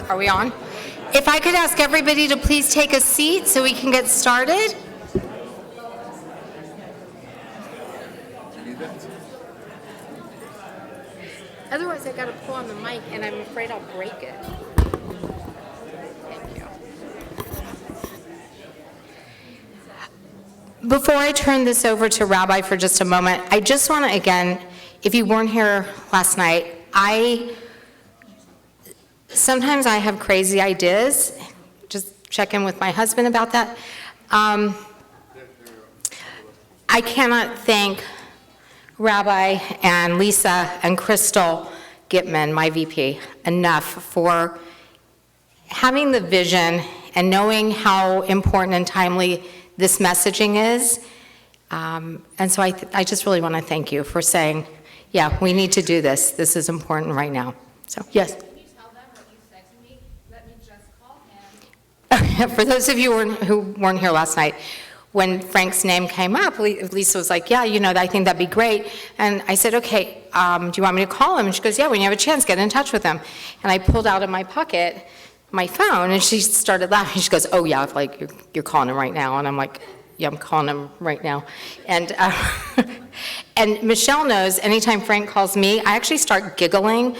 Are we on? If I could ask everybody to please take a seat so we can get started. Otherwise, I got to pull on the mic, and I'm afraid I'll break it. Thank you. Before I turn this over to Rabbi for just a moment, I just want to, again, if you weren't here last night, sometimes I have crazy ideas. Just check in with my husband about that. I cannot thank Rabbi and Lisa and Crystal Gitman, my VP, enough for having the vision and knowing how important and timely this messaging is. And so I just really want to thank you for saying, yeah, we need to do this. This is important right now. So, yes. For those of you who weren't here last night, when Frank's name came up, Lisa was like, yeah, I think that'd be great. And I said, okay, do you want me to call him? And she goes, yeah, when you have a chance, get in touch with him. And I pulled out of my pocket my phone, and she started laughing. She goes, oh, yeah, like you're calling him right now. And I'm like, yeah, I'm calling him right now. And, and Michelle knows anytime Frank calls me, I actually start giggling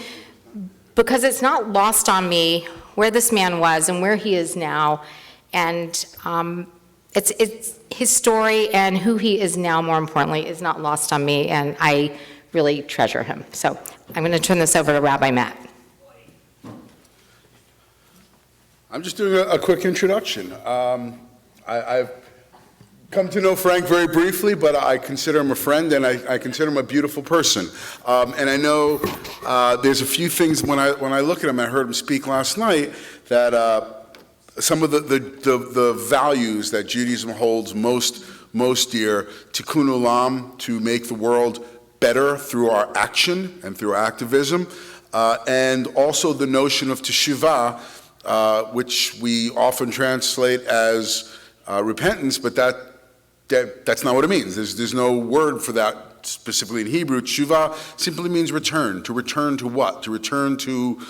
because it's not lost on me where this man was and where he is now. And it's his story and who he is now, more importantly, is not lost on me, and I really treasure him. So I'm going to turn this over to Rabbi Matt. I'm just doing a quick introduction. I've come to know Frank very briefly, but I consider him a friend, and I consider him a beautiful person. And I know there's a few things when I look at him, I heard him speak last night, that some of the values that Judaism holds most dear, tikkun olam, to make the world better through our action and through our activism, and also the notion of teshuvah, which we often translate as repentance, but that's not what it means. There's no word for that specifically in Hebrew. Teshuvah simply means return. To return to what? To return to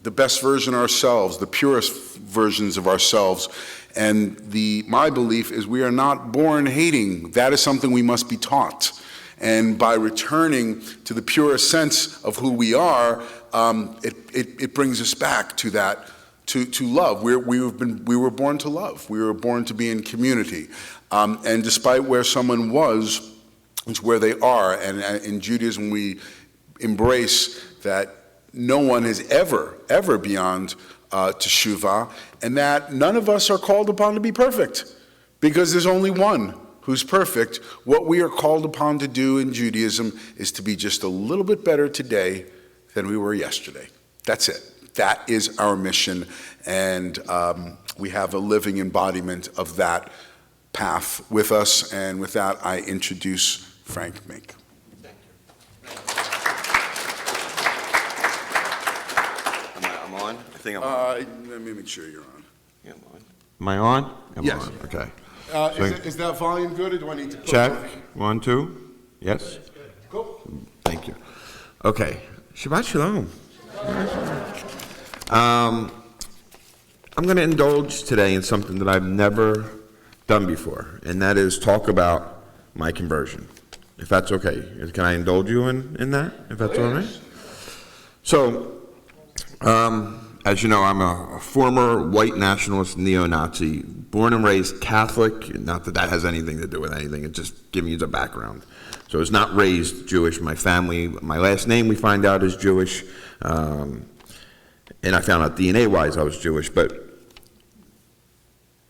the best version of ourselves, the purest versions of ourselves. And my belief is we are not born hating. That is something we must be taught. And by returning to the purest sense of who we are, it brings us back to that, to love. We were born to love. We were born to be in community. And despite where someone was, it's where they are. And in Judaism, we embrace that no one is ever beyond teshuvah, and that none of us are called upon to be perfect, because there's only one who's perfect. What we are called upon to do in Judaism is to be just a little bit better today than we were yesterday. That's it. That is our mission, and we have a living embodiment of that path with us. And with that, I introduce Frank Meeink. Thank you. I'm on? I think I'm on. Let me make sure you're on. Yeah, I'm on. Am I on? Yes. On. Okay. Is that volume good, or do I need to put Check. 1, 2. Yes? Cool. Thank you. Okay. Shabbat Shalom. I'm going to indulge today in something that I've never done before, and that is talk about my conversion, if that's okay. Can I indulge you in that, if that's all right? So, as you know, I'm a former white nationalist neo-Nazi, born and raised Catholic. Not that that has anything to do with anything, it's just giving you the background. So I was not raised Jewish. My family, my last name we find out is Jewish, and I found out DNA-wise I was Jewish. But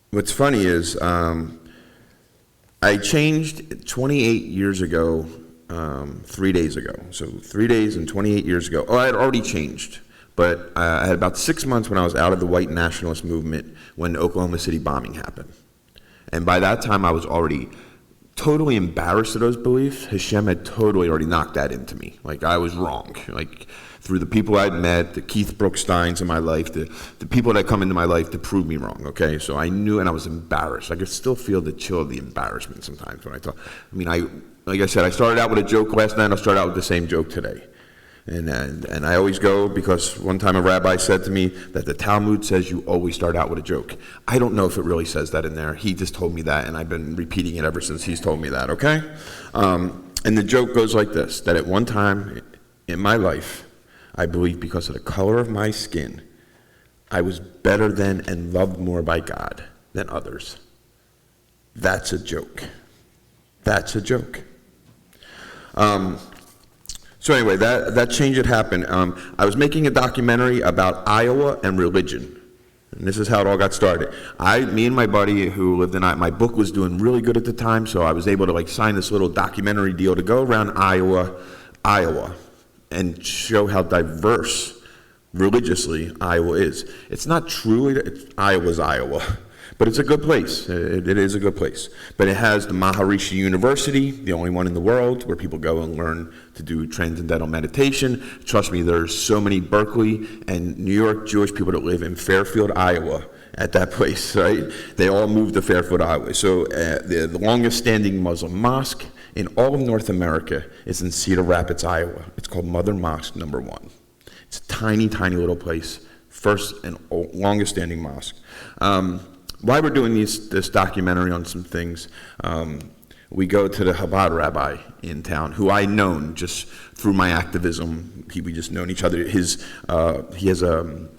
what's funny is I changed 28 years ago, 3 days ago. So 3 days and 28 years ago. Oh, I had already changed. But I had about 6 months when I was out of the white nationalist movement when the Oklahoma City bombing happened. And by that time, I was already totally embarrassed of those beliefs, Hashem had totally already knocked that into me. Like, I was wrong. Like, through the people I'd met, the Keith Brooksteins in my life, the people that come into my life to prove me wrong, okay? So I knew, and I was embarrassed. I could still feel the chill of the embarrassment sometimes when I talk. I mean, like I said, I started out with a joke last night, I'll start out with the same joke today. And I always go because one time a rabbi said to me that the Talmud says you always start out with a joke. I don't know if it really says that in there. He just told me that, and I've been repeating it ever since he's told me that, okay? And the joke goes like this, that at one time in my life, I believe because of the color of my skin, I was better than and loved more by God than others. That's a joke. That's a joke. So anyway, that change had happened. I was making a documentary about Iowa and religion. And this is how it all got started. Me and my buddy who lived in Iowa, my book was doing really good at the time, so I was able to sign this little documentary deal to go around Iowa, and show how diverse religiously Iowa is. It's not truly, Iowa's Iowa, but it's a good place. It is a good place. But it has the Maharishi University, the only one in the world where people go and learn to do transcendental meditation. Trust me, there's so many Berkeley and New York Jewish people that live in Fairfield, Iowa, at that place, right? They all moved to Fairfield, Iowa. So the longest standing Muslim mosque in all of North America is in Cedar Rapids, Iowa. It's called Mother Mosque No. 1. It's a tiny, tiny little place, first and longest standing mosque. While we're doing this documentary on some things, we go to the Chabad rabbi in town, who I known just through my activism. We just known each other. He has a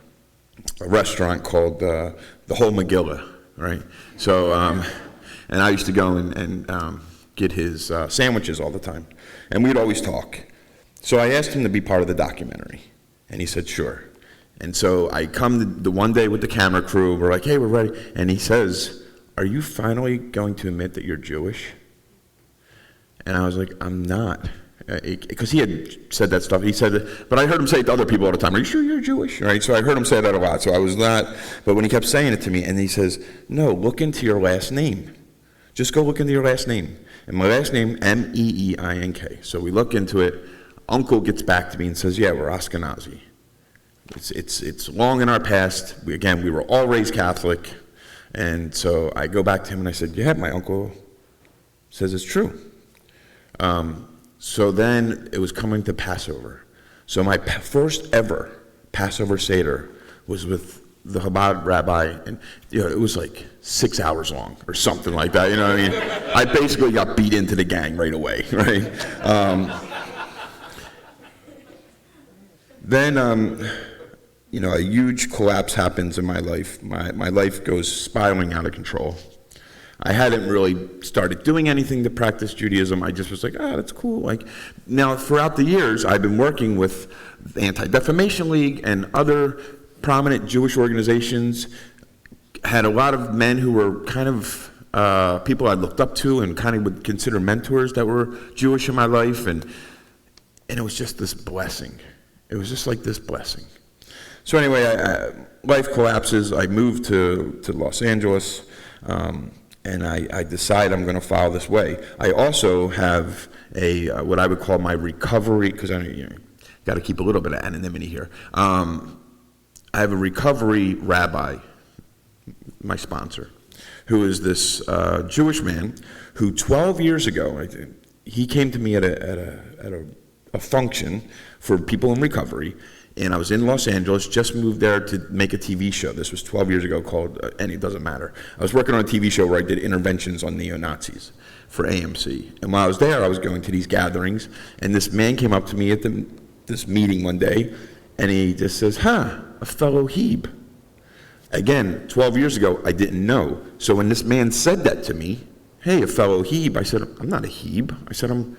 restaurant called the Whole Megillah, right? So, and I used to go and get his sandwiches all the time, and we'd always talk. So I asked him to be part of the documentary, and he said, sure. And so I come the one day with the camera crew, we're like, hey, we're ready. And he says, are you finally going to admit that you're Jewish? And I was like, I'm not. Because he had said that stuff. He said that, but I heard him say it to other people all the time, are you sure you're Jewish? Right? So I heard him say that a lot, so I was not. But when he kept saying it to me, and he says, no, look into your last name. Just go look into your last name. And my last name, Meeink. So we look into it. Uncle gets back to me and says, yeah, we're Ashkenazi. It's long in our past. We were all raised Catholic. And so I go back to him and I said, yeah, my uncle says it's true. So then it was coming to Passover. So my first ever Passover Seder was with the Chabad rabbi, and it was like 6 hours long or something like that. You know what I mean? I basically got beat into the gang right away, right? Then a huge collapse happens in my life. My life goes spiraling out of control. I hadn't really started doing anything to practice Judaism. I just was like, that's cool. Now, throughout the years, I've been working with the Anti-Defamation League and other prominent Jewish organizations. Had a lot of men who were kind of people I looked up to and kind of would consider mentors that were Jewish in my life, and it was just this blessing. It was just like this blessing. So anyway, life collapses. I moved to Los Angeles. And I decide I'm going to follow this way. I also have what I would call my recovery, because I got to keep a little bit of anonymity here. I have a recovery rabbi, my sponsor, who is this Jewish man who 12 years ago, he came to me at a function for people in recovery. And I was in Los Angeles, just moved there to make a TV show. This was 12 years ago called, and it doesn't matter. I was working on a TV show where I did interventions on neo-Nazis for AMC. And while I was there, I was going to these gatherings, and this man came up to me at this meeting one day, and he just says, a fellow Heb. Again, 12 years ago, I didn't know. So when this man said that to me, hey, a fellow Heb, I said, I'm not a Heb. I said, I'm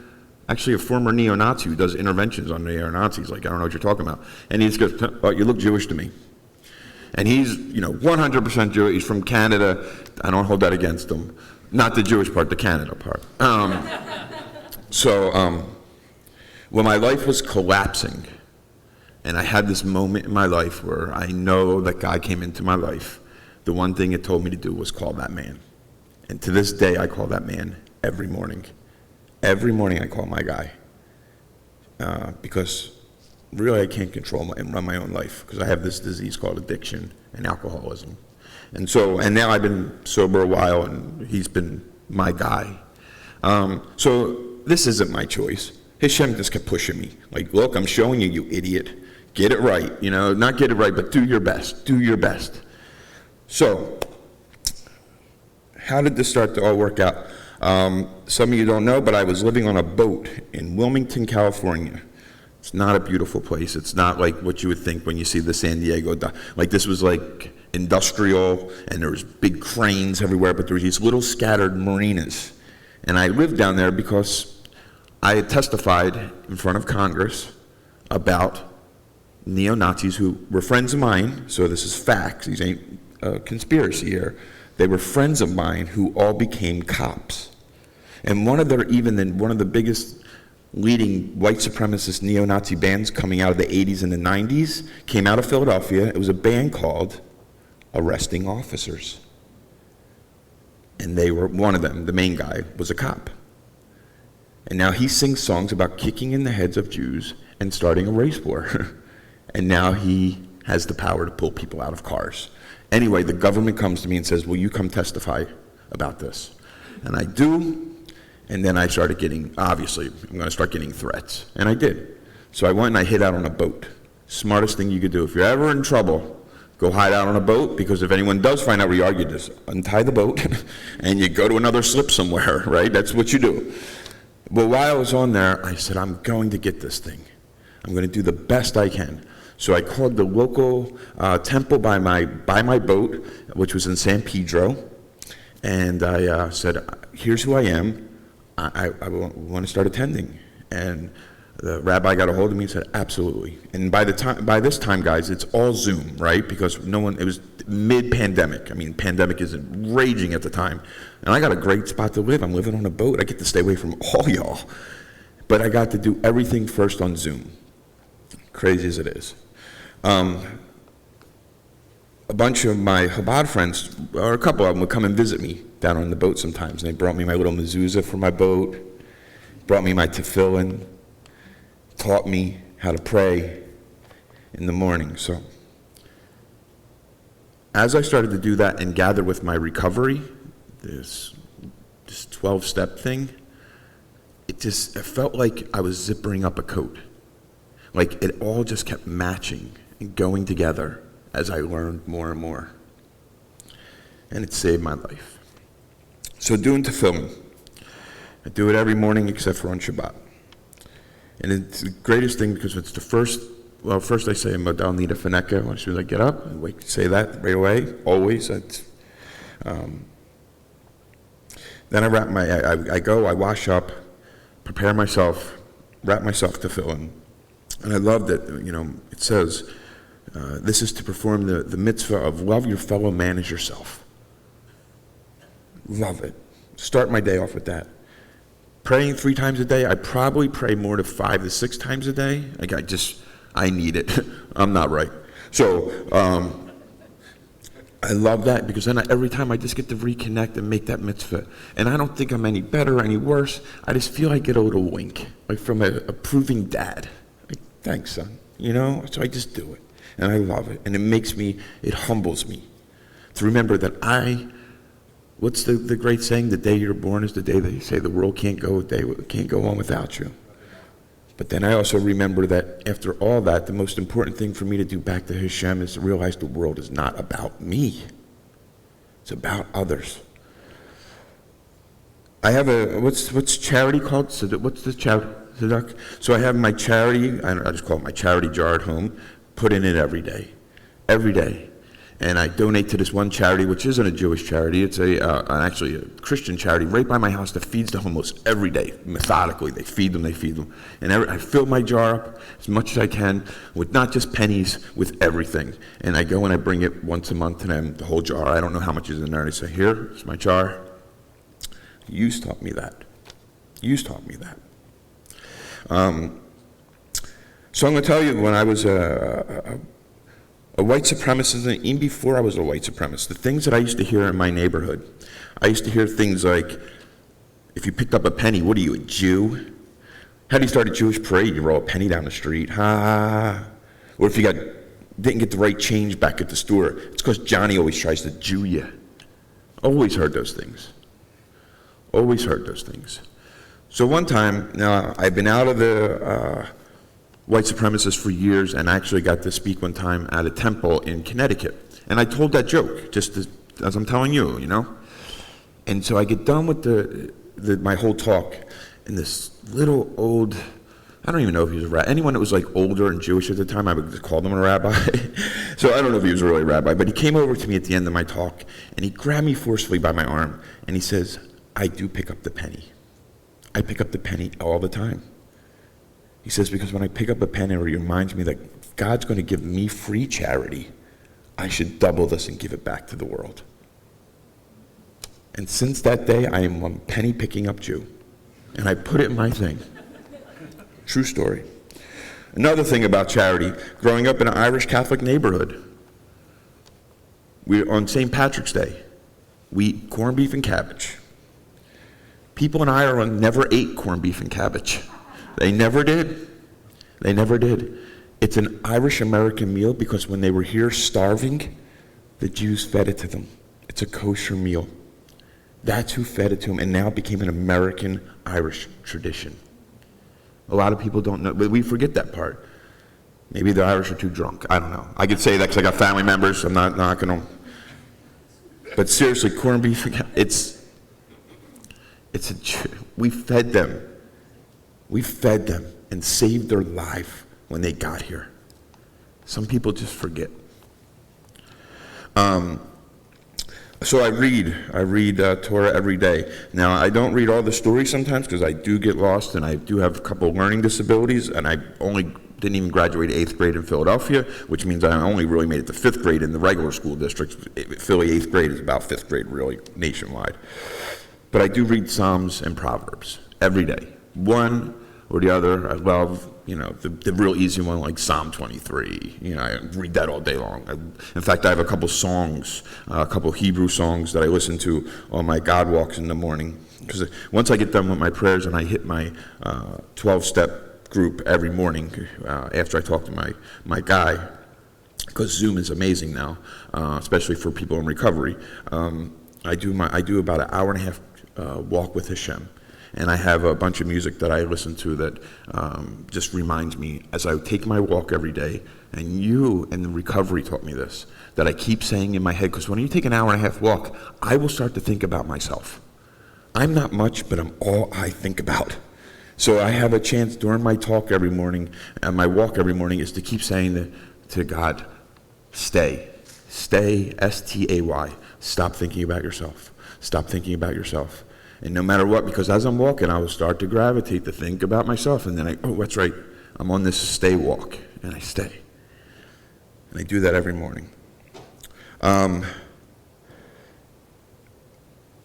actually a former neo-Nazi who does interventions on neo-Nazis. I don't know what you're talking about. And he just goes, oh, you look Jewish to me. And he's, 100% Jewish. He's from Canada. I don't hold that against him. Not the Jewish part, the Canada part. When my life was collapsing, and I had this moment in my life where I know that God came into my life, the one thing it told me to do was call that man. And to this day, I call that man every morning. Every morning I call my guy. Because really I can't control and run my own life, because I have this disease called addiction and alcoholism. And now I've been sober a while, and he's been my guy. So this isn't my choice. Hashem just kept pushing me. Like, look, I'm showing you, you idiot. Get it right. You know, not get it right, but do your best. Do your best. So, how did this start to all work out? Some of you don't know, but I was living on a boat in Wilmington, California. It's not a beautiful place. It's not like what you would think when you see the San Diego. Like, this was like industrial, and there was big cranes everywhere, but there were these little scattered marinas. And I lived down there because I had testified in front of Congress about neo-Nazis who were friends of mine, so this is facts, these ain't conspiracy here. They were friends of mine who all became cops. And one of the biggest leading white supremacist neo-Nazi bands coming out of the 80s and the 90s came out of Philadelphia. It was a band called Arresting Officers. And they were, one of them, the main guy, was a cop. And now he sings songs about kicking in the heads of Jews and starting a race war. And now he has the power to pull people out of cars. Anyway, the government comes to me and says, will you come testify about this? And I do, and then I started getting, obviously, I'm going to start getting threats. And I did. So I went and I hid out on a boat. Smartest thing you could do. If you're ever in trouble, go hide out on a boat, because if anyone does find out where you are, you just untie the boat and you go to another slip somewhere, right? That's what you do. Well, while I was on there, I said, I'm going to get this thing. I'm going to do the best I can. So I called the local temple by my boat, which was in San Pedro, and I said, here's who I am. I want to start attending. And the rabbi got a hold of me and said, absolutely. And by this time, guys, it's all Zoom, right? Because it was mid-pandemic. I mean, pandemic isn't raging at the time. And I got a great spot to live. I'm living on a boat. I get to stay away from all y'all. But I got to do everything first on Zoom. Crazy as it is. A bunch of my Chabad friends, or a couple of them, would come and visit me down on the boat sometimes. And they brought me my little mezuzah for my boat, brought me my tefillin, taught me how to pray in the morning. So as I started to do that and gather with my recovery, this 12-step thing, it felt like I was zippering up a coat. Like it all just kept matching and going together as I learned more and more. And it saved my life. So doing tefillin, I do it every morning except for on Shabbat. And it's the greatest thing because it's the first I say a modal nida feneka. As soon as I get up, I say that right away, always. Then I go, I wash up, prepare myself, wrap myself tefillin. And I love that, it says, this is to perform the mitzvah of love your fellow man as yourself. Love it. Start my day off with that. Praying 3 times a day, I probably pray more than 5 to 6 times a day. Like I need it. I'm not right. So I love that because then every time I just get to reconnect and make that mitzvah. And I don't think I'm any better or any worse. I just feel I get a little wink, like from an approving dad. Like, thanks, son. So I just do it. And I love it. And it humbles me to remember that what's the great saying? The day you're born is the day they say the world can't go on without you. But then I also remember that after all that, the most important thing for me to do back to Hashem is to realize the world is not about me. It's about others. I have what's charity called? What's the charity? So I have my charity, I just call it my charity jar at home, put in it every day. Every day. And I donate to this one charity, which isn't a Jewish charity. It's actually a Christian charity right by my house that feeds the homeless every day, methodically. They feed them. And I fill my jar up as much as I can with not just pennies, with everything. And I go and I bring it once a month to them, the whole jar. I don't know how much is in there. And I say, here's my jar. You taught me that. So I'm going to tell you, when I was a white supremacist, and even before I was a white supremacist, the things that I used to hear in my neighborhood, I used to hear things like, if you picked up a penny, what are you, a Jew? How do you start a Jewish parade? You roll a penny down the street, ha. Or if you didn't get the right change back at the store, it's because Johnny always tries to Jew you. Always heard those things. Always heard those things. So one time, now I've been out of the white supremacists for years, and I actually got to speak one time at a temple in Connecticut. And I told that joke, just as I'm telling you, you know? And so I get done with my whole talk, and this little old, I don't even know if he was a rabbi. Anyone that was like older and Jewish at the time, I would just call them a rabbi. So I don't know if he was really a rabbi, but he came over to me at the end of my talk, and he grabbed me forcefully by my arm, and he says, I do pick up the penny. I pick up the penny all the time. He says, because when I pick up a penny, it reminds me that God's going to give me free charity. I should double this and give it back to the world. And since that day, I am one penny picking up Jew. And I put it in my thing. True story. Another thing about charity, growing up in an Irish Catholic neighborhood, on St. Patrick's Day, we eat corned beef and cabbage. People in Ireland never ate corned beef and cabbage. They never did. They never did. It's an Irish-American meal because when they were here starving, the Jews fed it to them. It's a kosher meal. That's who fed it to them, and now it became an American-Irish tradition. A lot of people don't know, but we forget that part. Maybe the Irish are too drunk. I don't know. I could say that because I got family members. I'm not going to. But seriously, corned beef, we fed them. We fed them and saved their life when they got here. Some people just forget. So I read Torah every day. Now, I don't read all the stories sometimes because I do get lost, and I do have a couple of learning disabilities, and I only didn't even graduate 8th grade in Philadelphia, which means I only really made it to 5th grade in the regular school districts. Philly 8th grade is about 5th grade really nationwide. But I do read Psalms and Proverbs every day. One or the other. I love, the real easy one like Psalm 23. I read that all day long. In fact, I have a couple songs, a couple Hebrew songs that I listen to on my God walks in the morning. Because once I get done with my prayers and I hit my 12-step group every morning after I talk to my guy, because Zoom is amazing now, especially for people in recovery. I do about an hour and a half walk with Hashem. And I have a bunch of music that I listen to that just reminds me as I take my walk every day, and you in the recovery taught me this, that I keep saying in my head, because when you take an hour and a half walk, I will start to think about myself. I'm not much, but I'm all I think about. So I have a chance during my talk every morning, and my walk every morning is to keep saying to God, stay, S-T-A-Y, stop thinking about yourself, stop thinking about yourself. And no matter what, because as I'm walking, I will start to gravitate to think about myself. And then that's right, I'm on this stay walk, and I stay. And I do that every morning. I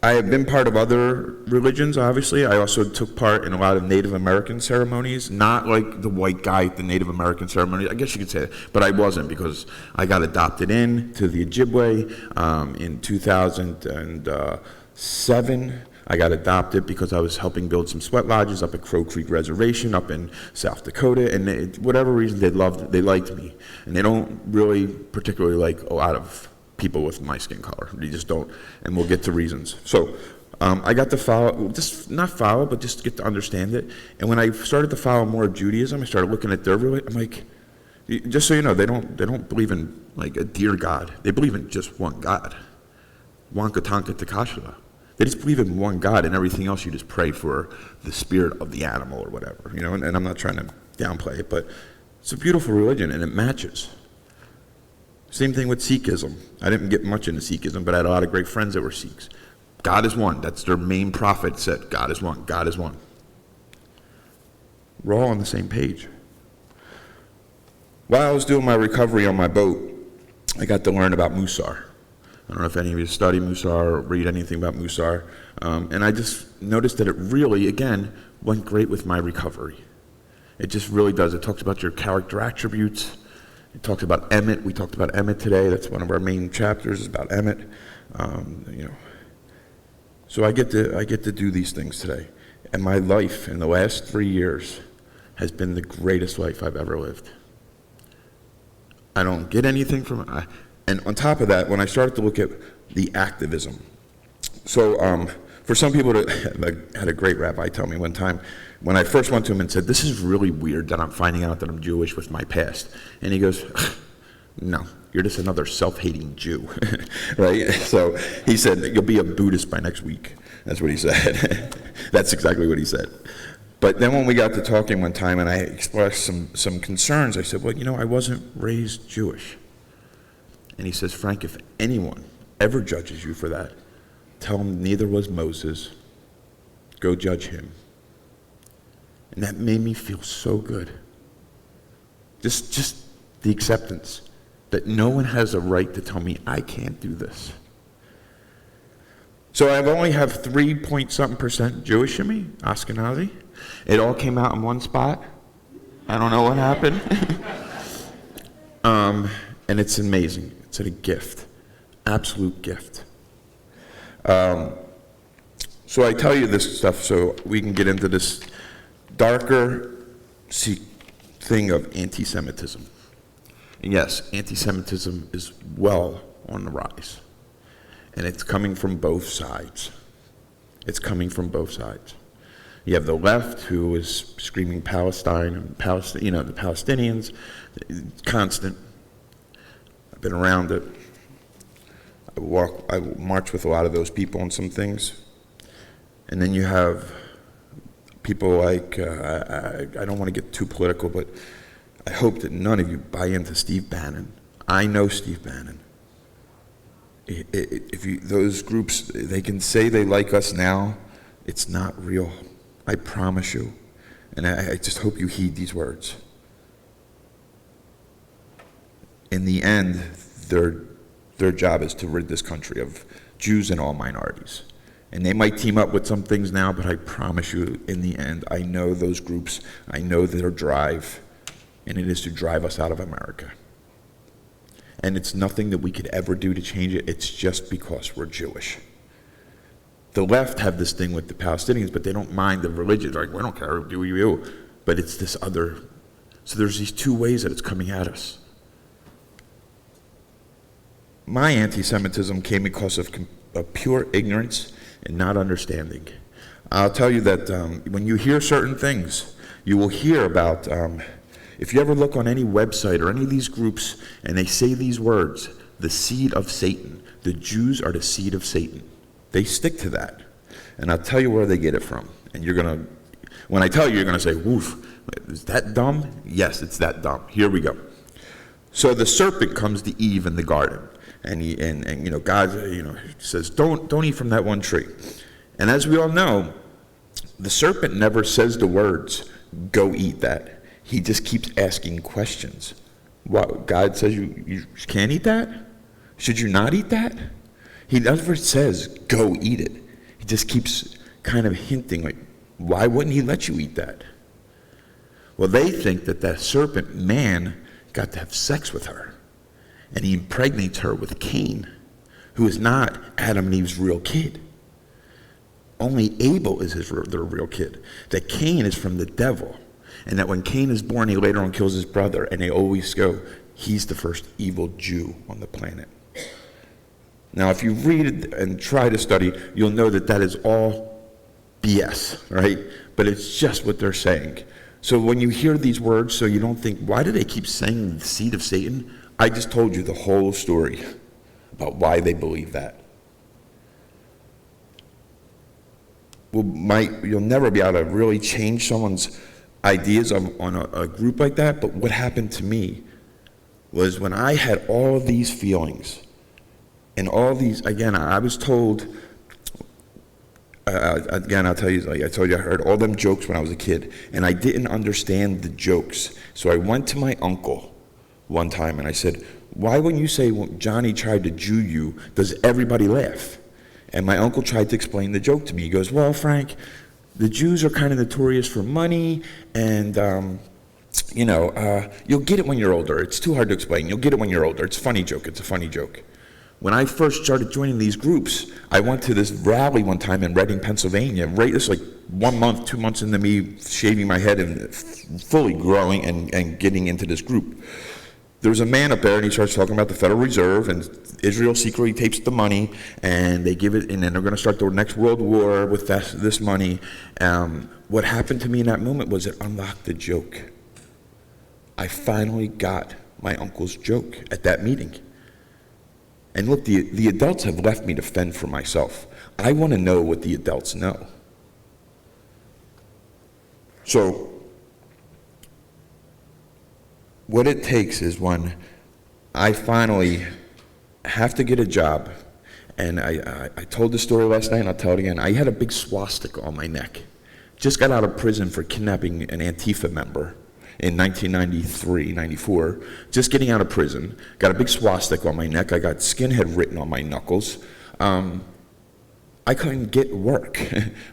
have been part of other religions, obviously. I also took part in a lot of Native American ceremonies, not like the white guy at the Native American ceremony. I guess you could say that, but I wasn't because I got adopted in to the Ojibwe in 2007. I got adopted because I was helping build some sweat lodges up at Crow Creek Reservation up in South Dakota, and whatever reason they liked me. And they don't really particularly like a lot of people with my skin color. They just don't, and we'll get to reasons. So I got to but just get to understand it. And when I started to follow more of Judaism, I started looking at their religion. I'm like, just so you know, they don't believe in like a dear God. They believe in just one God. Wanka Tonka Takashla. They just believe in one God, and everything else you just pray for the spirit of the animal or whatever, and I'm not trying to downplay it, but it's a beautiful religion, and it matches. Same thing with Sikhism. I didn't get much into Sikhism, but I had a lot of great friends that were Sikhs. God is one. That's their main prophet said, God is one, God is one. We're all on the same page. While I was doing my recovery on my boat, I got to learn about Musar. I don't know if any of you study Musar or read anything about Musar. And I just noticed that it really, again, went great with my recovery. It just really does. It talks about your character attributes. It talks about Emet. We talked about Emet today. That's one of our main chapters is about Emet. So I get to do these things today. And my life in the last 3 years has been the greatest life I've ever lived. I don't get anything from it. And on top of that, when I started to look at the activism, so for some people, I had a great rabbi tell me one time, when I first went to him and said, this is really weird that I'm finding out that I'm Jewish with my past. And he goes, no, you're just another self-hating Jew, right? So he said, you'll be a Buddhist by next week. That's what he said. That's exactly what he said. But then when we got to talking one time and I expressed some concerns, I said, well, I wasn't raised Jewish. And he says, Frank, if anyone ever judges you for that, tell him neither was Moses. Go judge him. And that made me feel so good. Just the acceptance that no one has a right to tell me I can't do this. So I only have 3-point-something% Jewish in me, Ashkenazi. It all came out in one spot. I don't know what happened. And it's amazing. It's a gift, absolute gift. So I tell you this stuff so we can get into this darker thing of anti-Semitism. And yes, anti-Semitism is well on the rise. And it's coming from both sides. It's coming from both sides. You have the left, who is screaming Palestine and the Palestinians, constant. I've been around it. I march with a lot of those people on some things. And then you have people like, I don't want to get too political, but I hope that none of you buy into Steve Bannon. I know Steve Bannon. Those groups, they can say they like us now. It's not real. I promise you. And I just hope you heed these words. In the end, their job is to rid this country of Jews and all minorities. And they might team up with some things now, but I promise you, in the end, I know those groups, I know their drive, and it is to drive us out of America. And it's nothing that we could ever do to change it. It's just because we're Jewish. The left have this thing with the Palestinians, but they don't mind the religion. They're like, we don't care, do you? But it's this other. So there's these two ways that it's coming at us. My anti-Semitism came because of pure ignorance and not understanding. I'll tell you that when you hear certain things, you will hear about, if you ever look on any website or any of these groups and they say these words, the seed of Satan, the Jews are the seed of Satan. They stick to that. And I'll tell you where they get it from. And when I tell you, you're going to say, woof, is that dumb? Yes, it's that dumb. Here we go. So the serpent comes to Eve in the garden. And God, says, don't eat from that one tree. And as we all know, the serpent never says the words, go eat that. He just keeps asking questions. What, God says you can't eat that? Should you not eat that? He never says, go eat it. He just keeps kind of hinting, like, why wouldn't he let you eat that? Well, they think that serpent man got to have sex with her. And he impregnates her with Cain, who is not Adam and Eve's real kid. Only Abel is their real kid. That Cain is from the devil. And that when Cain is born, he later on kills his brother. And they always go, he's the first evil Jew on the planet. Now, if you read it and try to study, you'll know that is all BS, right? But it's just what they're saying. So when you hear these words, so you don't think, why do they keep saying the seed of Satan? I just told you the whole story about why they believe that. You'll never be able to really change someone's ideas on a group like that, but what happened to me was when I had all of these feelings, and all these, again, I was told, again, I'll tell you, like I told you, I heard all them jokes when I was a kid, and I didn't understand the jokes. So I went to my uncle one time, and I said, why when you say Johnny tried to Jew you, does everybody laugh? And my uncle tried to explain the joke to me. He goes, well, Frank, the Jews are kind of notorious for money, and, you'll get it when you're older. It's too hard to explain. You'll get it when you're older. It's a funny joke. when I first started joining these groups, I went to this rally one time in Reading, Pennsylvania, right, it's like 1 month, 2 months into me shaving my head and fully growing and getting into this group. There's a man up there, and he starts talking about the Federal Reserve, and Israel secretly takes the money, and they give it, and then they're going to start the next world war with this money. What happened to me in that moment was it unlocked the joke. I finally got my uncle's joke at that meeting. And look, the adults have left me to fend for myself. I want to know what the adults know. So, what it takes is when I finally have to get a job, and I told the story last night, and I'll tell it again. I had a big swastika on my neck. Just got out of prison for kidnapping an Antifa member in 1993, 94. Just getting out of prison. Got a big swastika on my neck. I got skinhead written on my knuckles. I couldn't get work,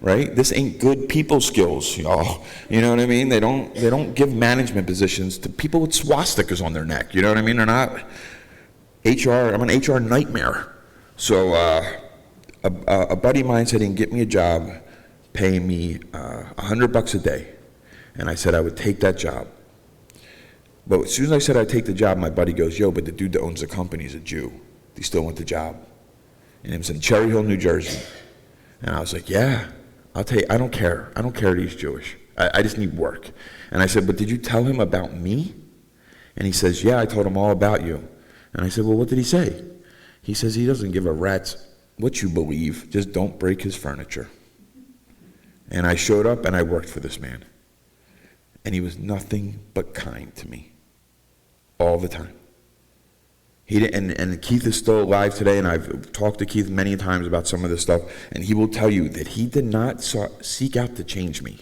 right? This ain't good people skills, y'all. You know what I mean? They don't give management positions to people with swastikas on their neck. You know what I mean? They're not HR. I'm an HR nightmare. So a buddy of mine said he can get me a job, paying me $100 a day, and I said I would take that job. But as soon as I said I'd take the job, my buddy goes, "Yo, but the dude that owns the company is a Jew. Do you still want the job?" And it was in Cherry Hill, New Jersey. And I was like, "Yeah, I'll take. I don't care. I don't care that he's Jewish. I just need work." And I said, "But did you tell him about me?" And he says, "Yeah, I told him all about you." And I said, "Well, what did he say?" He says he doesn't give a rat's what you believe. Just don't break his furniture. And I showed up and I worked for this man. And he was nothing but kind to me all the time. He didn't, and Keith is still alive today, and I've talked to Keith many times about some of this stuff, and he will tell you that he did not seek out to change me.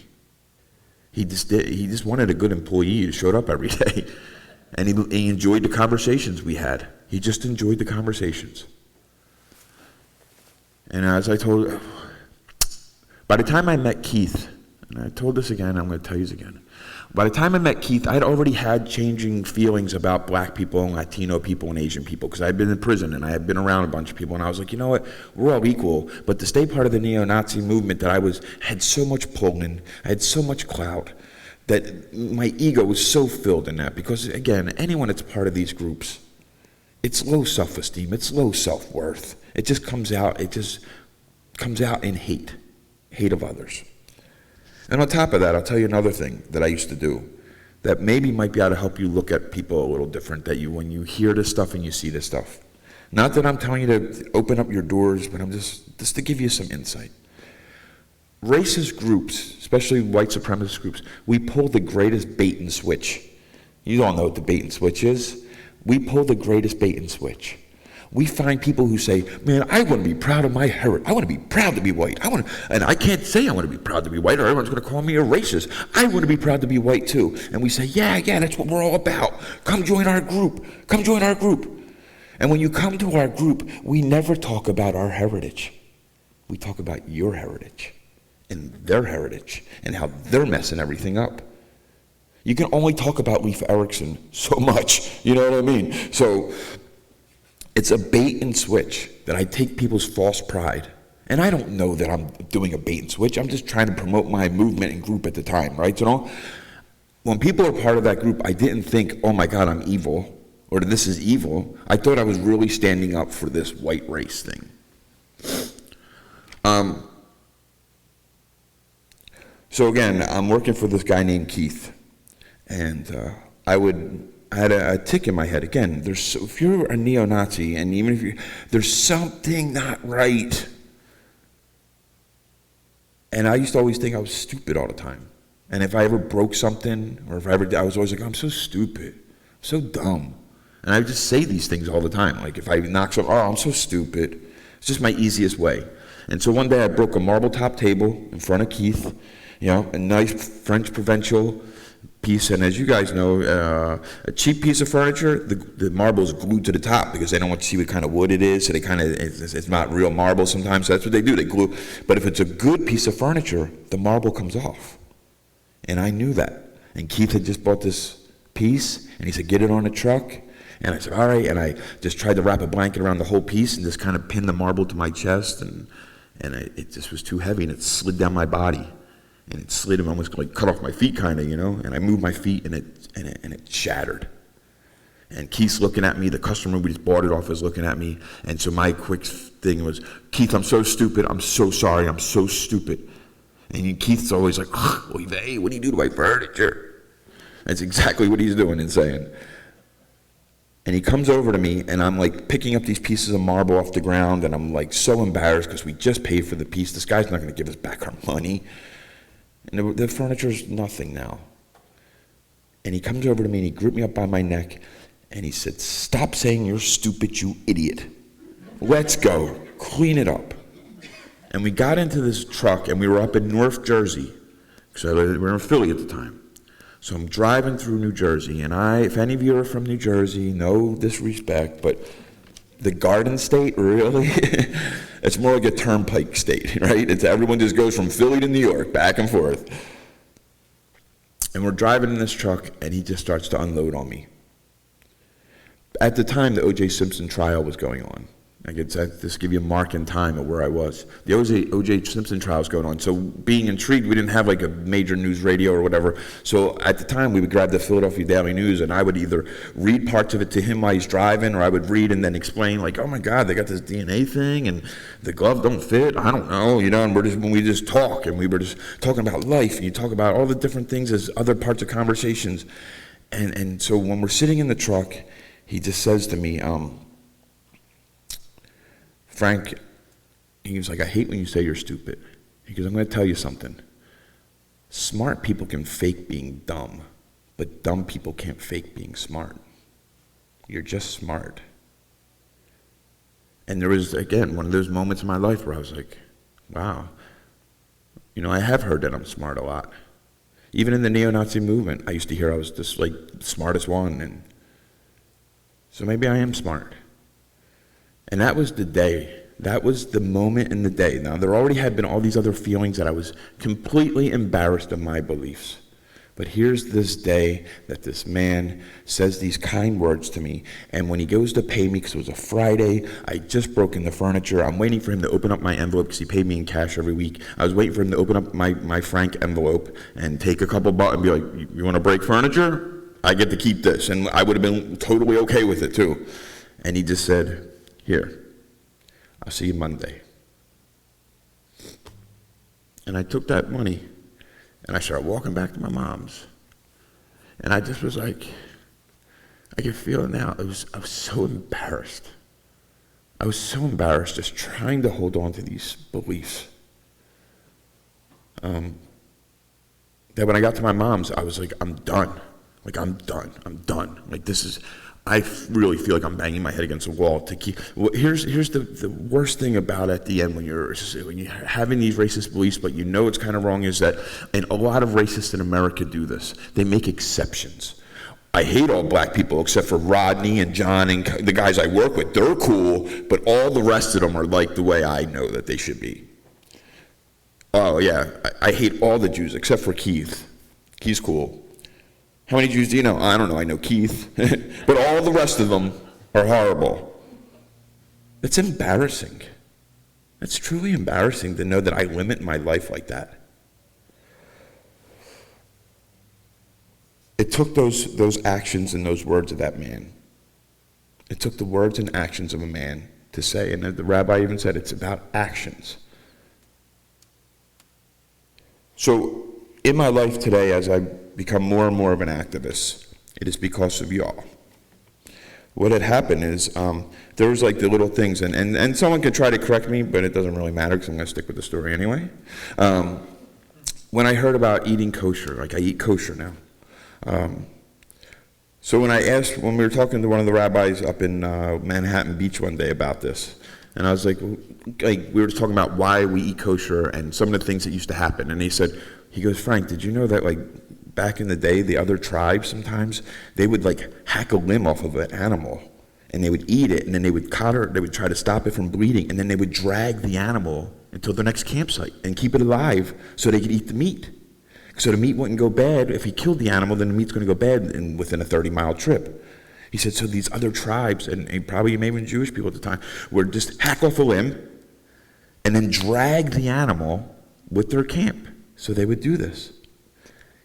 He just wanted a good employee who showed up every day, and he enjoyed the conversations we had. He just enjoyed the conversations. And as I told, by the time I met Keith, and I told this again, I'm going to tell you this again. By the time I met Keith, I'd already had changing feelings about black people and Latino people and Asian people, because I'd been in prison and I had been around a bunch of people, and I was like, you know what, we're all equal, but to stay part of the neo-Nazi movement that had so much pull in, I had so much clout, that my ego was so filled in that, because again, anyone that's part of these groups, it's low self-esteem, it's low self-worth. It just comes out in hate of others. And on top of that, I'll tell you another thing that I used to do that maybe might be able to help you look at people a little different, that when you hear this stuff and you see this stuff. Not that I'm telling you to open up your doors, but I'm just to give you some insight. Racist groups, especially white supremacist groups, we pull the greatest bait and switch. You all know what the bait and switch is. We pull the greatest bait and switch. We find people who say, "Man, I want to be proud of my heritage. I want to be proud to be white. And I can't say I want to be proud to be white, or everyone's going to call me a racist. I want to be proud to be white too." And we say, yeah, that's what we're all about. Come join our group. Come join our group. And when you come to our group, we never talk about our heritage. We talk about your heritage and their heritage and how they're messing everything up. You can only talk about Leif Erikson so much. You know what I mean? So it's a bait and switch that I take people's false pride. And I don't know that I'm doing a bait and switch. I'm just trying to promote my movement and group at the time, right? You know, when people are part of that group, I didn't think, oh my God, I'm evil, or this is evil. I thought I was really standing up for this white race thing. So again, I'm working for this guy named Keith. And I had a tick in my head. Again, if you're a neo-Nazi, and even if there's something not right. And I used to always think I was stupid all the time. And if I ever broke something, or if I was always like, I'm so stupid, I'm so dumb. And I would just say these things all the time. Like if I knock something, oh, I'm so stupid. It's just my easiest way. And so one day I broke a marble top table in front of Keith, a nice French provincial piece, and as you guys know, a cheap piece of furniture, the marble is glued to the top because they don't want to see what kind of wood it is, so it's not real marble sometimes, so that's what they do, they glue. But if it's a good piece of furniture, the marble comes off. And I knew that. And Keith had just bought this piece, and he said, get it on a truck. And I said, all right, and I just tried to wrap a blanket around the whole piece and just kind of pin the marble to my chest, and it just was too heavy, and it slid down my body, and it slid and almost like cut off my feet kind of, and I moved my feet, and it shattered. And Keith's looking at me, the customer we just bought it off is looking at me, and so my quick thing was, Keith, I'm so stupid, I'm so sorry, I'm so stupid. And Keith's always like, oy vey, what do you do to my furniture? That's exactly what he's doing and saying. And he comes over to me, and I'm like picking up these pieces of marble off the ground, and I'm like so embarrassed because we just paid for the piece. This guy's not going to give us back our money. And the furniture's nothing now. And he comes over to me, and he gripped me up by my neck, and he said, stop saying you're stupid, you idiot. Let's go. Clean it up. And we got into this truck, and we were up in North Jersey, because we were in Philly at the time. So I'm driving through New Jersey, and if any of you are from New Jersey, no disrespect, but the Garden State, really? It's more like a turnpike state, right? Everyone just goes from Philly to New York, back and forth. And we're driving in this truck, and he just starts to unload on me. At the time, the O.J. Simpson trial was going on. I could just give you a mark in time of where I was. The O.J. Simpson trial was going on. So being intrigued, we didn't have like a major news radio or whatever. So at the time, we would grab the Philadelphia Daily News, and I would either read parts of it to him while he's driving, or I would read and then explain, like, oh my God, they got this DNA thing, and the glove don't fit. I don't know, and we just talk, and we were just talking about life, and you talk about all the different things as other parts of conversations. And so when we're sitting in the truck, he just says to me, Frank, he was like, I hate when you say you're stupid. He goes, I'm going to tell you something. Smart people can fake being dumb, but dumb people can't fake being smart. You're just smart. And there was, again, one of those moments in my life where I was like, wow. I have heard that I'm smart a lot. Even in the neo-Nazi movement, I used to hear I was just like the smartest one. And so maybe I am smart. And that was the day. That was the moment in the day. Now, there already had been all these other feelings that I was completely embarrassed of my beliefs. But here's this day that this man says these kind words to me. And when he goes to pay me, because it was a Friday, I just broken the furniture. I'm waiting for him to open up my envelope because he paid me in cash every week. I was waiting for him to open up my Frank envelope and take a couple bucks and be like, you want to break furniture? I get to keep this. And I would have been totally okay with it, too. And he just said, here, I'll see you Monday. And I took that money, and I started walking back to my mom's. And I just was like, I can feel it now. I was so embarrassed. I was so embarrassed just trying to hold on to these beliefs. That when I got to my mom's, I was like, I'm done. Like, I'm done. Like, I really feel like I'm banging my head against a wall to keep. Well, here's the worst thing about at the end when you're having these racist beliefs, but it's kind of wrong, is that, and a lot of racists in America do this. They make exceptions. I hate all black people except for Rodney and John and the guys I work with. They're cool, but all the rest of them are like the way I know that they should be. Oh yeah, I hate all the Jews except for Keith. He's cool. How many Jews do you know? I don't know, I know Keith. But all the rest of them are horrible. It's embarrassing. It's truly embarrassing to know that I limit my life like that. It took those actions and those words of that man. It took the words and actions of a man to say, and the rabbi even said it's about actions. So in my life today, as I become more and more of an activist, it is because of y'all. What had happened is there was like the little things, and someone could try to correct me, but it doesn't really matter because I'm going to stick with the story anyway. When I heard about eating kosher, like I eat kosher now. So when we were talking to one of the rabbis up in Manhattan Beach one day about this, and I was like, we were talking about why we eat kosher and some of the things that used to happen, and he goes, Frank, did you know that like back in the day, the other tribes sometimes, they would like hack a limb off of an animal, and they would eat it, and then they would they would try to stop it from bleeding, and then they would drag the animal until the next campsite and keep it alive so they could eat the meat. So the meat wouldn't go bad. If he killed the animal, then the meat's going to go bad within a 30-mile trip. He said, so these other tribes, and probably maybe even Jewish people at the time, would just hack off a limb and then drag the animal with their camp. So they would do this.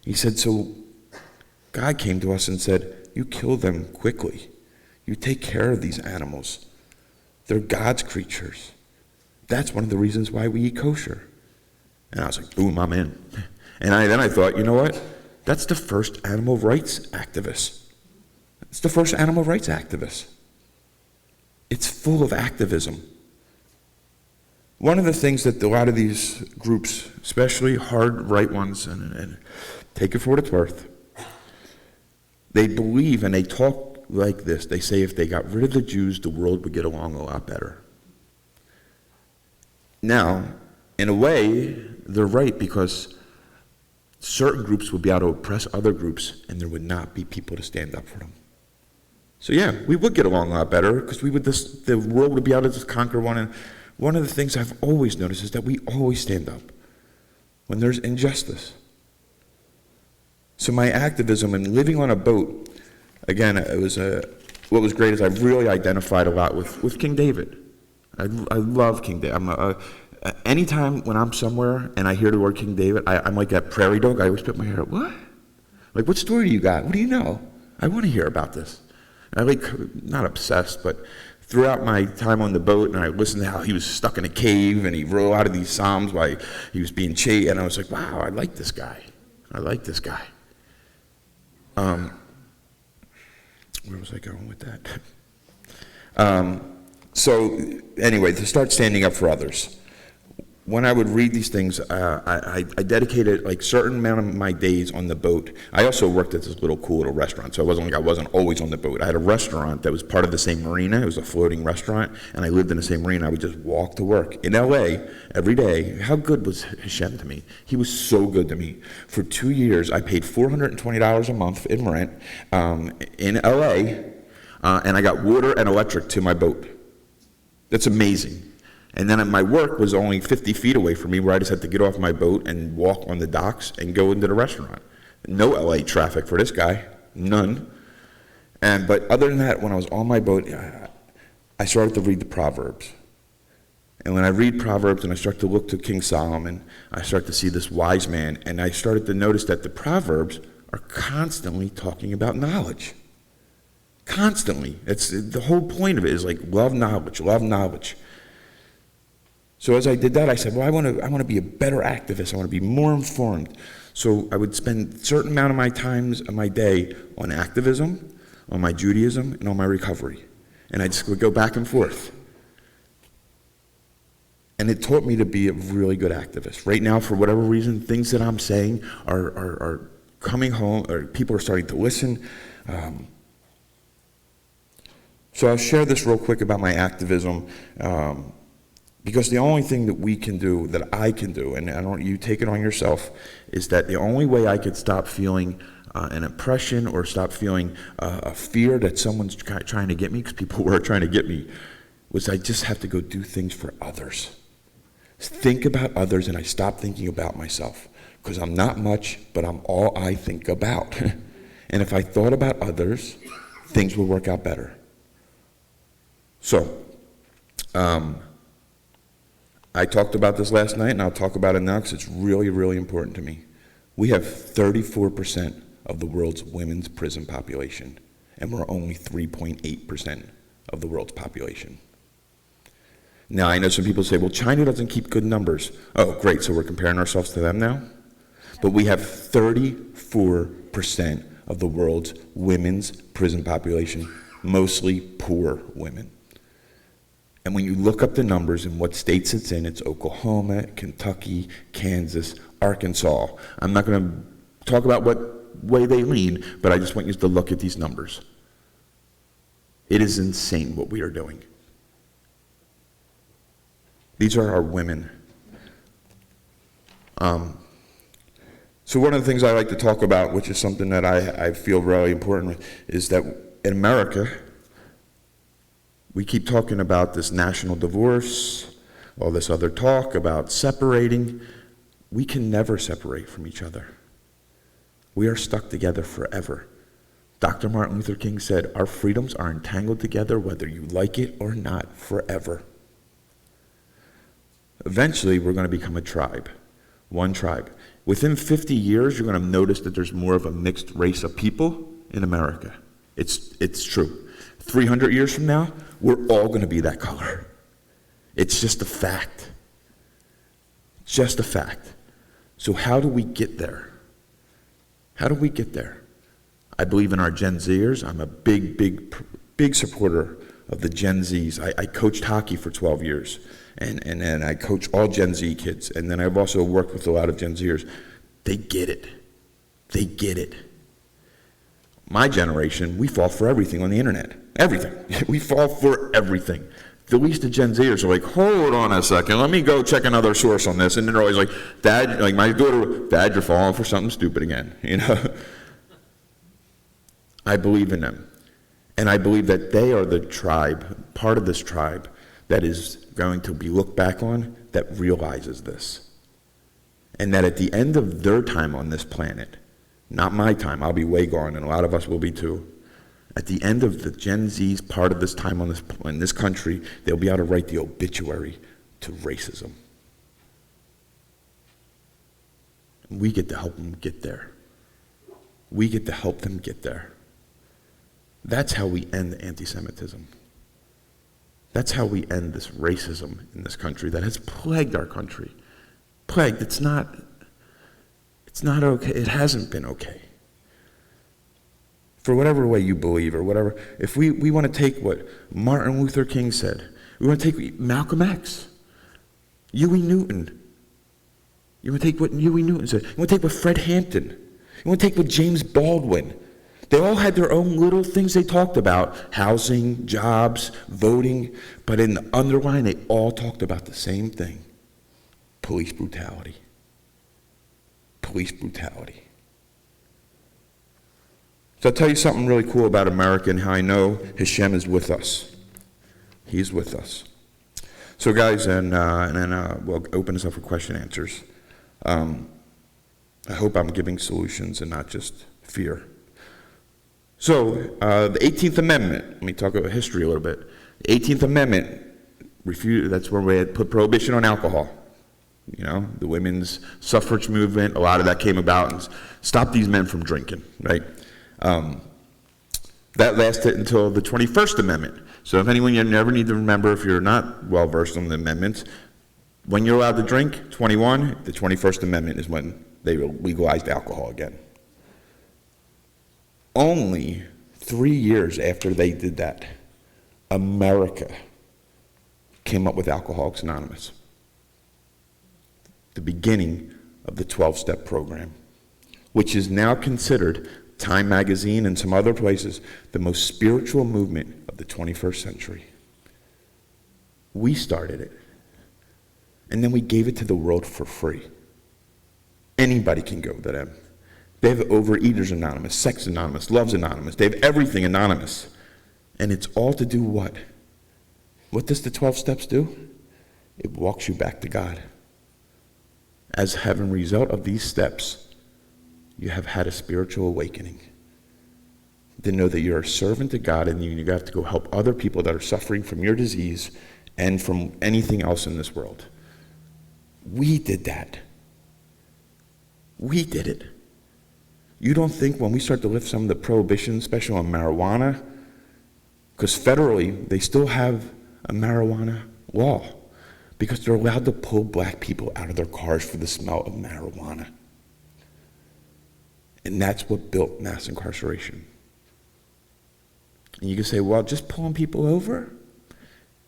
He said, so God came to us and said, you kill them quickly. You take care of these animals. They're God's creatures. That's one of the reasons why we eat kosher. And I was like, boom, I'm in. And then I thought, you know what? That's the first animal rights activist. It's the first animal rights activist. It's full of activism. One of the things that a lot of these groups, especially hard right ones, and take it for what it's worth, they believe and they talk like this. They say if they got rid of the Jews, the world would get along a lot better. Now, in a way, they're right, because certain groups would be able to oppress other groups and there would not be people to stand up for them. So yeah, we would get along a lot better because the world would be able to just conquer one. And one of the things I've always noticed is that we always stand up when there's injustice. So my activism and living on a boat, again, what was great is I really identified a lot with King David. I love King David. Anytime when I'm somewhere and I hear the word King David, I'm like that prairie dog. I always put my hair up. What? Like, what story do you got? What do you know? I want to hear about this. I not obsessed, but throughout my time on the boat, and I listened to how he was stuck in a cave and he wrote out of these psalms while he was being chased, and I was like, wow, I like this guy. Where was I going with that? So anyway, to start standing up for others. When I would read these things, I dedicated like certain amount of my days on the boat. I also worked at this cool little restaurant, so I wasn't always on the boat. I had a restaurant that was part of the same marina. It was a floating restaurant, and I lived in the same marina. I would just walk to work in L.A. every day. How good was Hashem to me? He was so good to me. For 2 years, I paid $420 a month in rent in L.A., and I got water and electric to my boat. That's amazing. And then my work was only 50 feet away from me, where I just had to get off my boat and walk on the docks and go into the restaurant. No LA traffic for this guy, none. But other than that, when I was on my boat, I started to read the Proverbs. And when I read Proverbs and I start to look to King Solomon, I start to see this wise man, and I started to notice that the Proverbs are constantly talking about knowledge. Constantly. It's the whole point of it is like love knowledge, love knowledge. So as I did that, I said, well, I want to be a better activist. I want to be more informed. So I would spend a certain amount of my times of my day on activism, on my Judaism, and on my recovery. And I just would go back and forth. And it taught me to be a really good activist. Right now, for whatever reason, things that I'm saying are coming home, or people are starting to listen. So I'll share this real quick about my activism. Because the only thing that we can do, that I can do, and I don't want you take it on yourself, is that the only way I could stop feeling an oppression or stop feeling a fear that someone's trying to get me, because people were trying to get me, was I just have to go do things for others. Think about others, and I stop thinking about myself, because I'm not much, but I'm all I think about. And if I thought about others, things would work out better. So, I talked about this last night, and I'll talk about it now because it's really, really important to me. We have 34% of the world's women's prison population, and we're only 3.8% of the world's population. Now, I know some people say, well, China doesn't keep good numbers. Oh, great, so we're comparing ourselves to them now? But we have 34% of the world's women's prison population, mostly poor women. And when you look up the numbers and what states it's in, it's Oklahoma, Kentucky, Kansas, Arkansas. I'm not going to talk about what way they lean, but I just want you to look at these numbers. It is insane what we are doing. These are our women. So one of the things I like to talk about, which is something that I feel really important, is that in America, we keep talking about this national divorce, all this other talk about separating. We can never separate from each other. We are stuck together forever. Dr. Martin Luther King said, our freedoms are entangled together whether you like it or not forever. Eventually, we're going to become a tribe, one tribe. Within 50 years, you're going to notice that there's more of a mixed race of people in America. It's true. 300 years from now, we're all going to be that color. It's just a fact. Just a fact. So how do we get there? How do we get there? I believe in our Gen Zers. I'm a big supporter of the Gen Zs. I coached hockey for 12 years, and I coach all Gen Z kids, and then I've also worked with a lot of Gen Zers. They get it. They get it. My generation, we fall for everything on the internet. Everything. We fall for everything. At least the Gen Zers are like, hold on a second, let me go check another source on this. And then they're always like, Dad, like my daughter, Dad, you're falling for something stupid again, you know? I believe in them. And I believe that they are the tribe, part of this tribe, that is going to be looked back on that realizes this. And that at the end of their time on this planet, not my time, I'll be way gone, and a lot of us will be too. At the end of the Gen Z's part of this time in this country, they'll be able to write the obituary to racism. We get to help them get there. We get to help them get there. That's how we end anti-Semitism. That's how we end this racism in this country that has plagued our country. Plagued. It's not okay. It hasn't been okay. For whatever way you believe or whatever, if we want to take what Martin Luther King said, we want to take Malcolm X, Huey Newton. You want to take what Huey Newton said. You want to take what Fred Hampton. You want to take what James Baldwin. They all had their own little things they talked about, housing, jobs, voting, but in the underlying, they all talked about the same thing, police brutality. Police brutality. So I'll tell you something really cool about America and how I know Hashem is with us. He's with us. So guys, and then we'll open this up for question and answers. I hope I'm giving solutions and not just fear. So the 18th Amendment, let me talk about history a little bit. The 18th Amendment, that's where we had put prohibition on alcohol. You know, the women's suffrage movement, a lot of that came about and stopped these men from drinking, right? That lasted until the 21st Amendment. So if anyone, you never need to remember, if you're not well versed on the amendments, when you're allowed to drink, 21, the 21st Amendment is when they legalized alcohol again. Only 3 years after they did that, America came up with Alcoholics Anonymous, the beginning of the 12-step program, which is now considered, Time Magazine and some other places, the most spiritual movement of the 21st century. We started it, and then we gave it to the world for free. Anybody can go to them. They have Overeaters Anonymous, Sex Anonymous, Loves Anonymous. They have everything anonymous. And it's all to do what? What does the 12 steps do? It walks you back to God. As having a result of these steps, you have had a spiritual awakening. To know that you're a servant to God and you have to go help other people that are suffering from your disease and from anything else in this world. We did that. We did it. You don't think when we start to lift some of the prohibitions, especially on marijuana, because federally they still have a marijuana law because they're allowed to pull black people out of their cars for the smell of marijuana. And that's what built mass incarceration. And you can say, well, just pulling people over?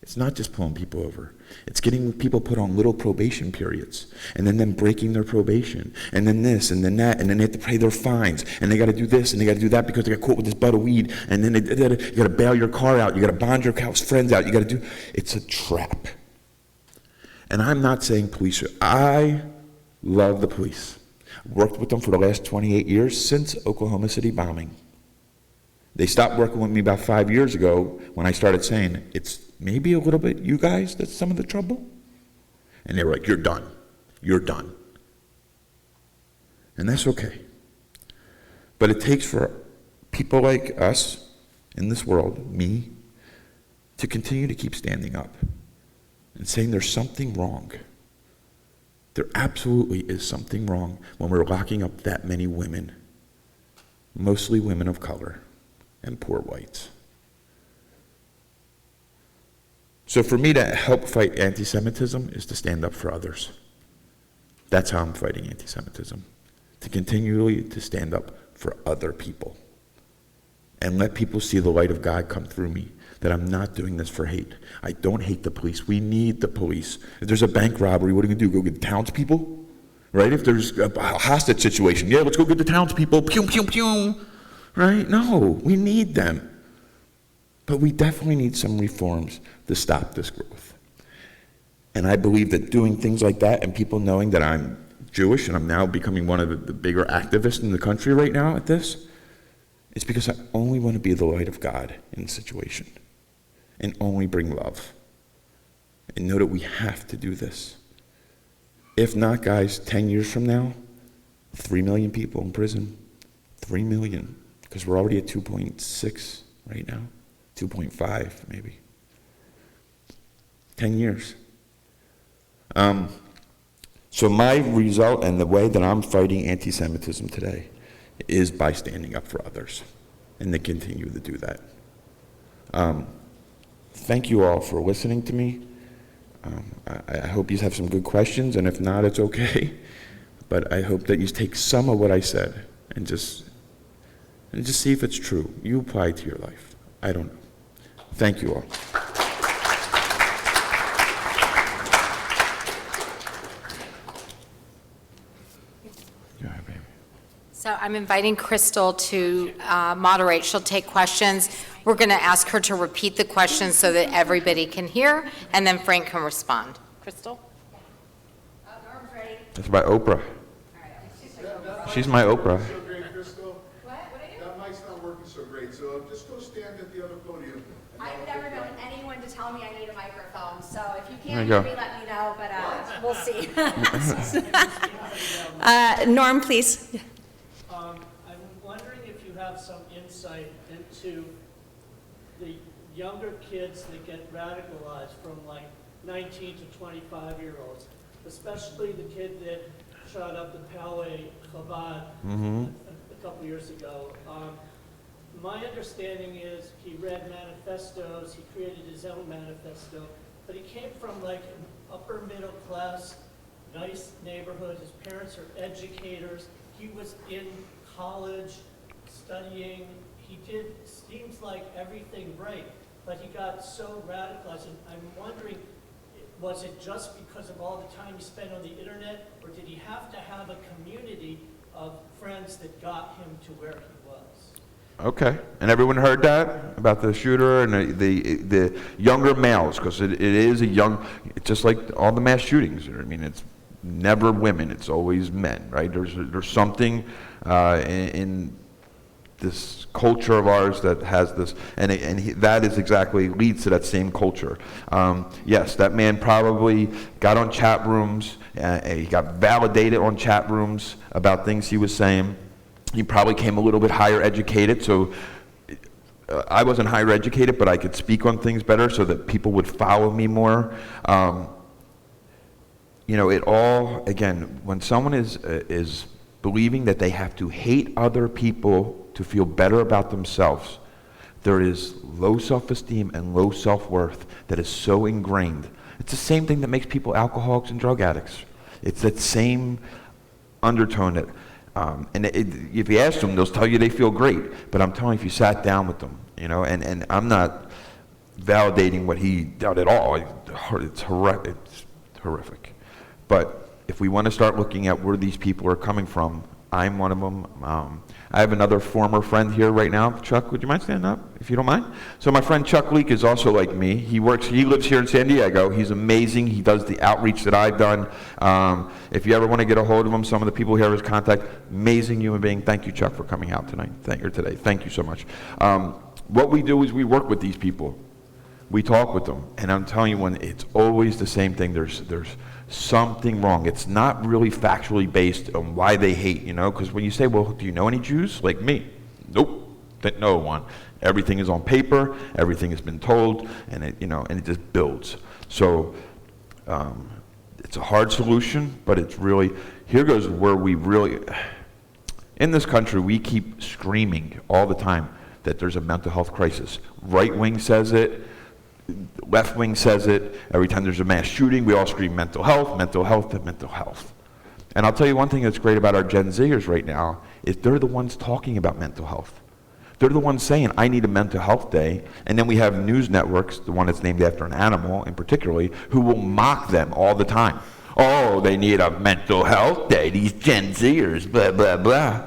It's not just pulling people over. It's getting people put on little probation periods, and then them breaking their probation, and then this, and then that, and then they have to pay their fines, and they got to do this, and they got to do that because they got caught with this butt of weed, and then you got to bail your car out, you got to bond your house friends out, you got to do. It's a trap. And I'm not saying police. I love the police. Worked with them for the last 28 years since Oklahoma City bombing. They stopped working with me about 5 years ago when I started saying, it's maybe a little bit you guys that's some of the trouble. And they were like, you're done. You're done. And that's okay. But it takes for people like us in this world, me, to continue to keep standing up and saying there's something wrong. There absolutely is something wrong when we're locking up that many women, mostly women of color and poor whites. So for me to help fight anti-Semitism is to stand up for others. That's how I'm fighting anti-Semitism. To continually to stand up for other people. And let people see the light of God come through me. That I'm not doing this for hate. I don't hate the police. We need the police. If there's a bank robbery, what are we going to do? Go get the townspeople? Right? If there's a hostage situation, yeah, let's go get the townspeople. Pew, pew, pew. Right? No, we need them. But we definitely need some reforms to stop this growth. And I believe that doing things like that and people knowing that I'm Jewish and I'm now becoming one of the bigger activists in the country right now at this, it's because I only want to be the light of God in the situation and only bring love. And know that we have to do this. If not, guys, 10 years from now, 3 million people in prison. 3 million. Because we're already at 2.6 right now. 2.5 maybe. 10 years. So my result and the way that I'm fighting anti-Semitism today is by standing up for others and to continue to do that. Thank you all for listening to me. I hope you have some good questions, and if not, it's okay. But I hope that you take some of what I said and just see if it's true. You apply it to your life. I don't know. Thank you all. So I'm inviting Crystal to moderate. She'll take questions. We're going to ask her to repeat the questions so that everybody can hear, and then Frank can respond. Crystal? Norm's ready. That's my Oprah. She's my Oprah. So great, Crystal. What? What are you? That mic's not working so great, so just go stand at the other podium. I've never known anyone to tell me I need a microphone, so if you There can't you hear go. me, let me know, but we'll see. Norm, please. I'm wondering if you have some insight into the younger kids that get radicalized from like 19 to 25-year-olds, especially the kid that shot up the Palais Chabad a couple years ago. My understanding is he read manifestos, he created his own manifesto, but he came from like an upper middle class, nice neighborhood. His parents are educators. He was in college studying. He did, seems like everything right, but he got so radicalized. And I'm wondering, was it just because of all the time he spent on the internet, or did he have to have a community of friends that got him to where he was? Okay, and everyone heard that about the shooter and the younger males, because it is a young, just like all the mass shootings. I mean, it's never women; it's always men, right? There's something in this culture of ours that has this, that is exactly leads to that same culture. Yes, that man probably got on chat rooms. He got validated on chat rooms about things he was saying. He probably came a little bit higher educated, so I wasn't higher educated, but I could speak on things better so that people would follow me more. It all, again, when someone is believing that they have to hate other people to feel better about themselves, there is low self-esteem and low self-worth that is so ingrained. It's the same thing that makes people alcoholics and drug addicts. It's that same undertone that, if you ask them, they'll tell you they feel great. But I'm telling you, if you sat down with them, and I'm not validating what he did at all. It's horrific. But if we want to start looking at where these people are coming from, I'm one of them. I have another former friend here right now. Chuck, would you mind standing up, if you don't mind? So my friend Chuck Leek is also like me. He lives here in San Diego. He's amazing. He does the outreach that I've done. If you ever want to get a hold of him, some of the people here have his contact. Amazing human being. Thank you, Chuck, for coming out tonight, today. Thank you so much. What we do is we work with these people. We talk with them. And I'm telling you, it's always the same thing. There's something wrong. It's not really factually based on why they hate, because when you say, well, do you know any Jews? Like me. Nope. no one. Everything is on paper, everything has been told, and it just builds. So it's a hard solution, but it's really, here goes where we really, in this country, we keep screaming all the time that there's a mental health crisis. Right wing says it, left wing says it. Every time there's a mass shooting, we all scream mental health, mental health, and mental health. And I'll tell you one thing that's great about our Gen Zers right now is they're the ones talking about mental health. They're the ones saying, I need a mental health day. And then we have news networks, the one that's named after an animal in particularly, who will mock them all the time. Oh, they need a mental health day, these Gen Zers, blah, blah, blah.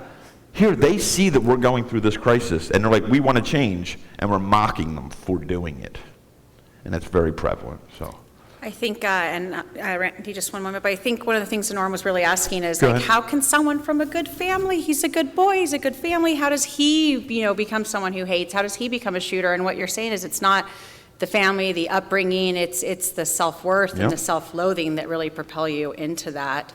Here, they see that we're going through this crisis, and they're like, we want to change, and we're mocking them for doing it. And that's very prevalent, so. I think, Randy, just one moment, but I think one of the things Norm was really asking is, Go like, ahead. how can someone from a good family, he's a good boy, he's a good family, how does he, become someone who hates? How does he become a shooter? And what you're saying is it's not the family, the upbringing, it's the self-worth Yep. and the self-loathing that really propel you into that.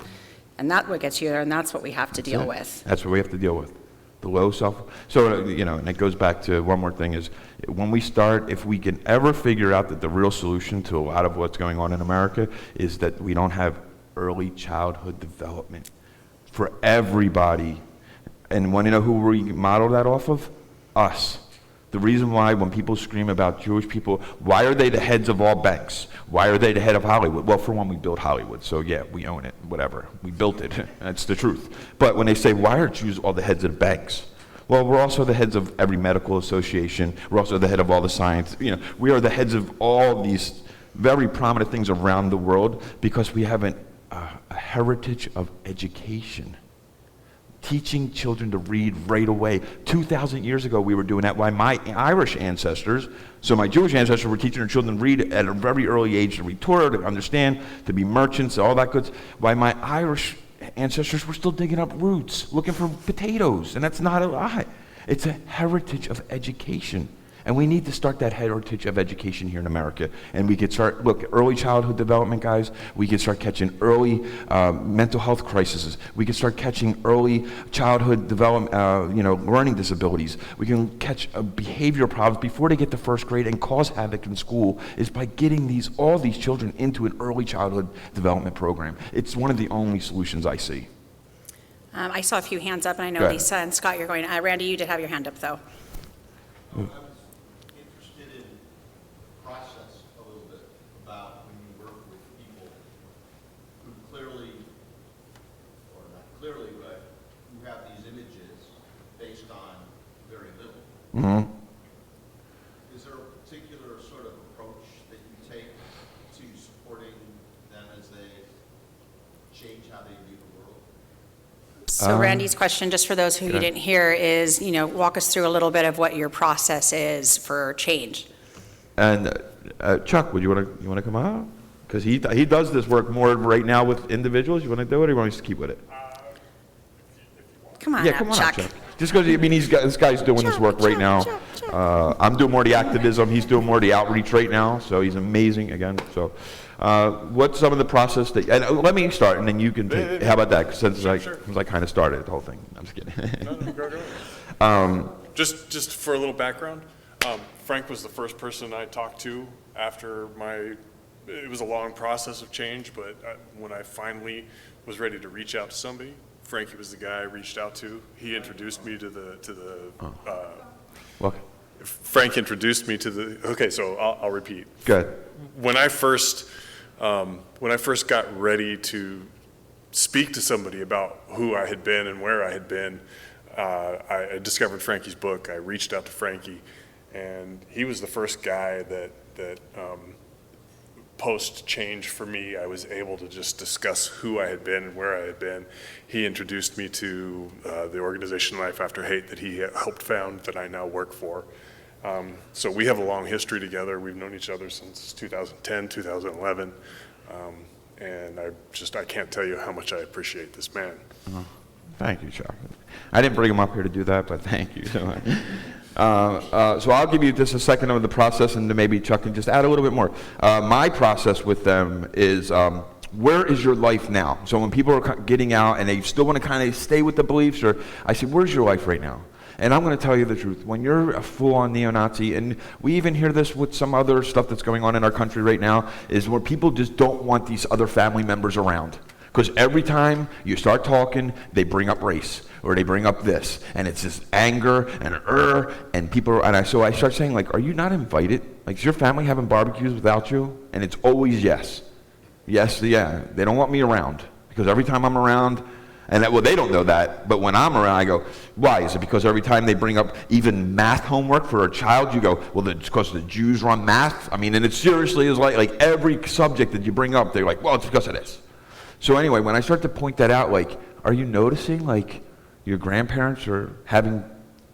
And that's what gets you there, and that's what we have to deal with. That's what we have to deal with. The low self. So, and it goes back to one more thing is when we start, if we can ever figure out that the real solution to a lot of what's going on in America is that we don't have early childhood development for everybody. And want to know who we model that off of? Us. The reason why when people scream about Jewish people, why are they the heads of all banks? Why are they the head of Hollywood? Well, for one, we built Hollywood, so yeah, we own it, whatever. We built it, that's the truth. But when they say, why are Jews all the heads of the banks? Well, we're also the heads of every medical association. We're also the head of all the science. We are the heads of all these very prominent things around the world because we have a heritage of education. Teaching children to read right away. 2,000 years ago, we were doing that. Why my Irish ancestors, so my Jewish ancestors were teaching their children to read at a very early age, to read Torah, to understand, to be merchants, all that good. Why my Irish ancestors were still digging up roots, looking for potatoes, and that's not a lie. It's a heritage of education. And we need to start that heritage of education here in America. And we could start, look, early childhood development, guys. We could start catching early mental health crises. We could start catching early childhood development, learning disabilities. We can catch behavioral problems before they get to first grade and cause havoc in school is by getting all these children into an early childhood development program. It's one of the only solutions I see. I saw a few hands up, and I Go know ahead. Lisa and Scott, you're going, Randy, you did have your hand up, though. I was interested in the process a little bit about when you work with people who clearly, or not clearly, but who have these images based on very little. Mm-hmm. Is there a particular sort of approach that you take to supporting them as they change how they view the world? So Randy's question, just for those who you Good. didn't hear, is, walk us through a little bit of what your process is for change. And Chuck, you want to come out? Because he does this work more right now with individuals. You want to do it, or you want to just keep with it? Come on Yeah, up, come on Chuck. up, Chuck. Just because this guy's doing this work right now. I'm doing more of the activism. He's doing more of the outreach right now. So he's amazing again. So, what's some of the process that? And let me start, and then you can take. How about that? Since I kind of started the whole thing. I'm just kidding. No, go. Just for a little background, Frank was the first person I talked to after it was a long process of change, but when I finally was ready to reach out to somebody, Frankie was the guy I reached out to. He introduced me to Well, Frank introduced me to the, okay, so I'll repeat. good. When I first got ready to speak to somebody about who I had been and where I had been, I discovered Frankie's book. I reached out to Frankie, and he was the first guy that post-change for me, I was able to just discuss who I had been and where I had been. He introduced me to the organization Life After Hate that he helped found that I now work for. So we have a long history together. We've known each other since 2010, 2011. And I can't tell you how much I appreciate this man. Thank you, Chuck. I didn't bring him up here to do that, but thank you. So I'll give you just a second of the process, and then maybe Chuck can just add a little bit more. My process with them is, where is your life now? So when people are getting out and they still want to kind of stay with the beliefs, or I say, where's your life right now? And I'm going to tell you the truth. When you're a full-on neo-Nazi, and we even hear this with some other stuff that's going on in our country right now, is where people just don't want these other family members around. Because every time you start talking, they bring up race, or they bring up this, and it's this anger, and people, so I start saying, like, are you not invited? Like, is your family having barbecues without you? And it's always yes. Yes, yeah, they don't want me around, because every time I'm around, well, they don't know that, but when I'm around, I go, why? Is it because every time they bring up even math homework for a child, you go, well, it's because the Jews run math? I mean, and it seriously is like every subject that you bring up, they're like, well, it's because of this. So anyway, when I start to point that out, like, are you noticing, like, your grandparents are having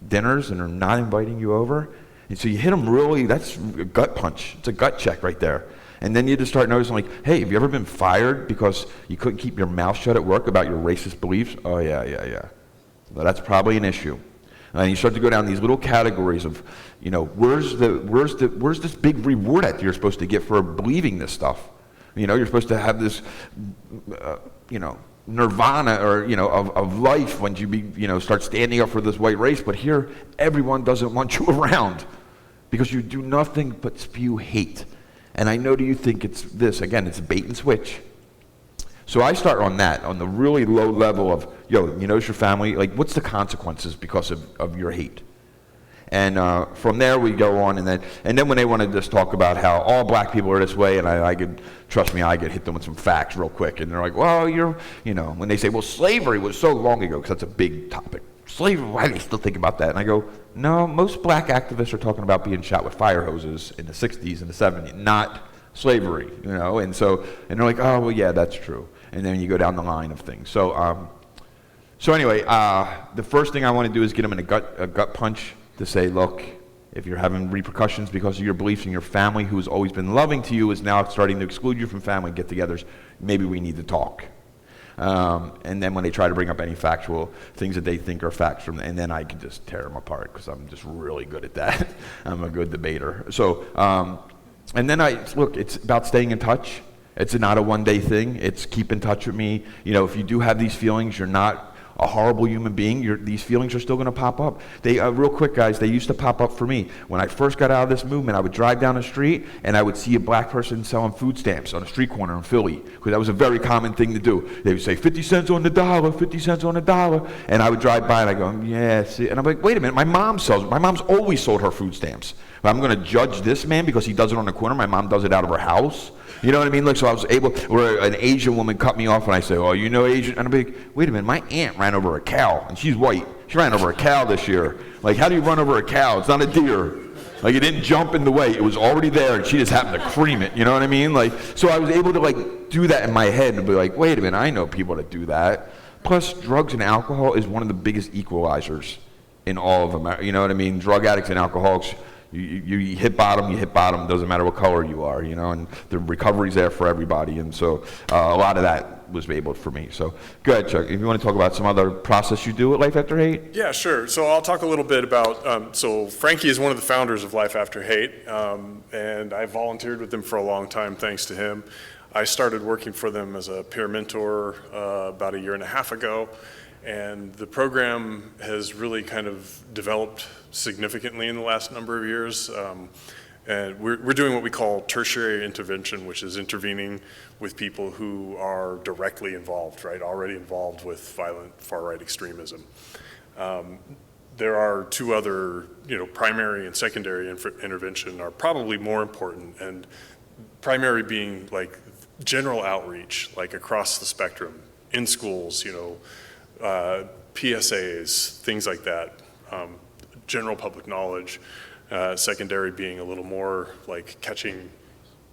dinners and are not inviting you over? And so you hit them really, that's a gut punch. It's a gut check right there. And then you just start noticing, like, hey, have you ever been fired because you couldn't keep your mouth shut at work about your racist beliefs? Oh, yeah. Well, that's probably an issue. And you start to go down these little categories of, you know, where's this big reward that you're supposed to get for believing this stuff? You know, you're supposed to have this, nirvana or, of life when you start standing up for this white race. But here, everyone doesn't want you around because you do nothing but spew hate. And I know that you think it's this. Again, it's bait and switch. So I start on that, on the really low level of, you notice your family, like, what's the consequences because of your hate? And from there we go on, and then when they want to just talk about how all black people are this way, and I could, trust me, I could hit them with some facts real quick, and they're like, well, when they say, well, slavery was so long ago, because that's a big topic. Slavery, why do they still think about that? And I go, no, most black activists are talking about being shot with fire hoses in the 60s and the 70s, not slavery, and they're like, oh, well, yeah, that's true. And then you go down the line of things. So anyway, the first thing I want to do is get them in a gut punch to say, look, if you're having repercussions because of your beliefs and your family who has always been loving to you is now starting to exclude you from family get-togethers, maybe we need to talk. And then when they try to bring up any factual things that they think are facts and then I can just tear them apart because I'm just really good at that. I'm a good debater. So, and then it's about staying in touch. It's not a one-day thing. It's keep in touch with me. If you do have these feelings, you're not a horrible human being. These feelings are still going to pop up. They real quick, guys, they used to pop up for me. When I first got out of this movement, I would drive down the street and I would see a black person selling food stamps on a street corner in Philly, because that was a very common thing to do. They would say 50 cents on the dollar, 50 cents on the dollar, and I would drive by and I go, yeah, see, and I'm like, wait a minute, my mom's always sold her food stamps. But I'm going to judge this man because he does it on the corner. My mom does it out of her house. You know what I mean? Like, so I was able, or an Asian woman cut me off and I say, oh, Asian? And I'm like, wait a minute, my aunt ran over a cow, and she's white. She ran over a cow this year. Like, how do you run over a cow? It's not a deer. Like, it didn't jump in the way. It was already there, and she just happened to cream it. You know what I mean? Like, so I was able to, like, do that in my head and be like, wait a minute, I know people that do that. Plus, drugs and alcohol is one of the biggest equalizers in all of America. You know what I mean? Drug addicts and alcoholics, you hit bottom, doesn't matter what color you are, and the recovery's there for everybody. And so a lot of that was able for me. So go ahead, Chuck, if you want to talk about some other process you do at Life After Hate. Yeah, sure. So I'll talk a little bit about, so Frankie is one of the founders of Life After Hate, and I volunteered with them for a long time thanks to him. I started working for them as a peer mentor about 1.5 years ago. And the program has really kind of developed significantly in the last number of years. And we're doing what we call tertiary intervention, which is intervening with people who are directly involved, right? Already involved with violent far-right extremism. There are two other, primary and secondary intervention are probably more important. And primary being like general outreach, like across the spectrum, in schools, PSAs, things like that, general public knowledge, secondary being a little more like catching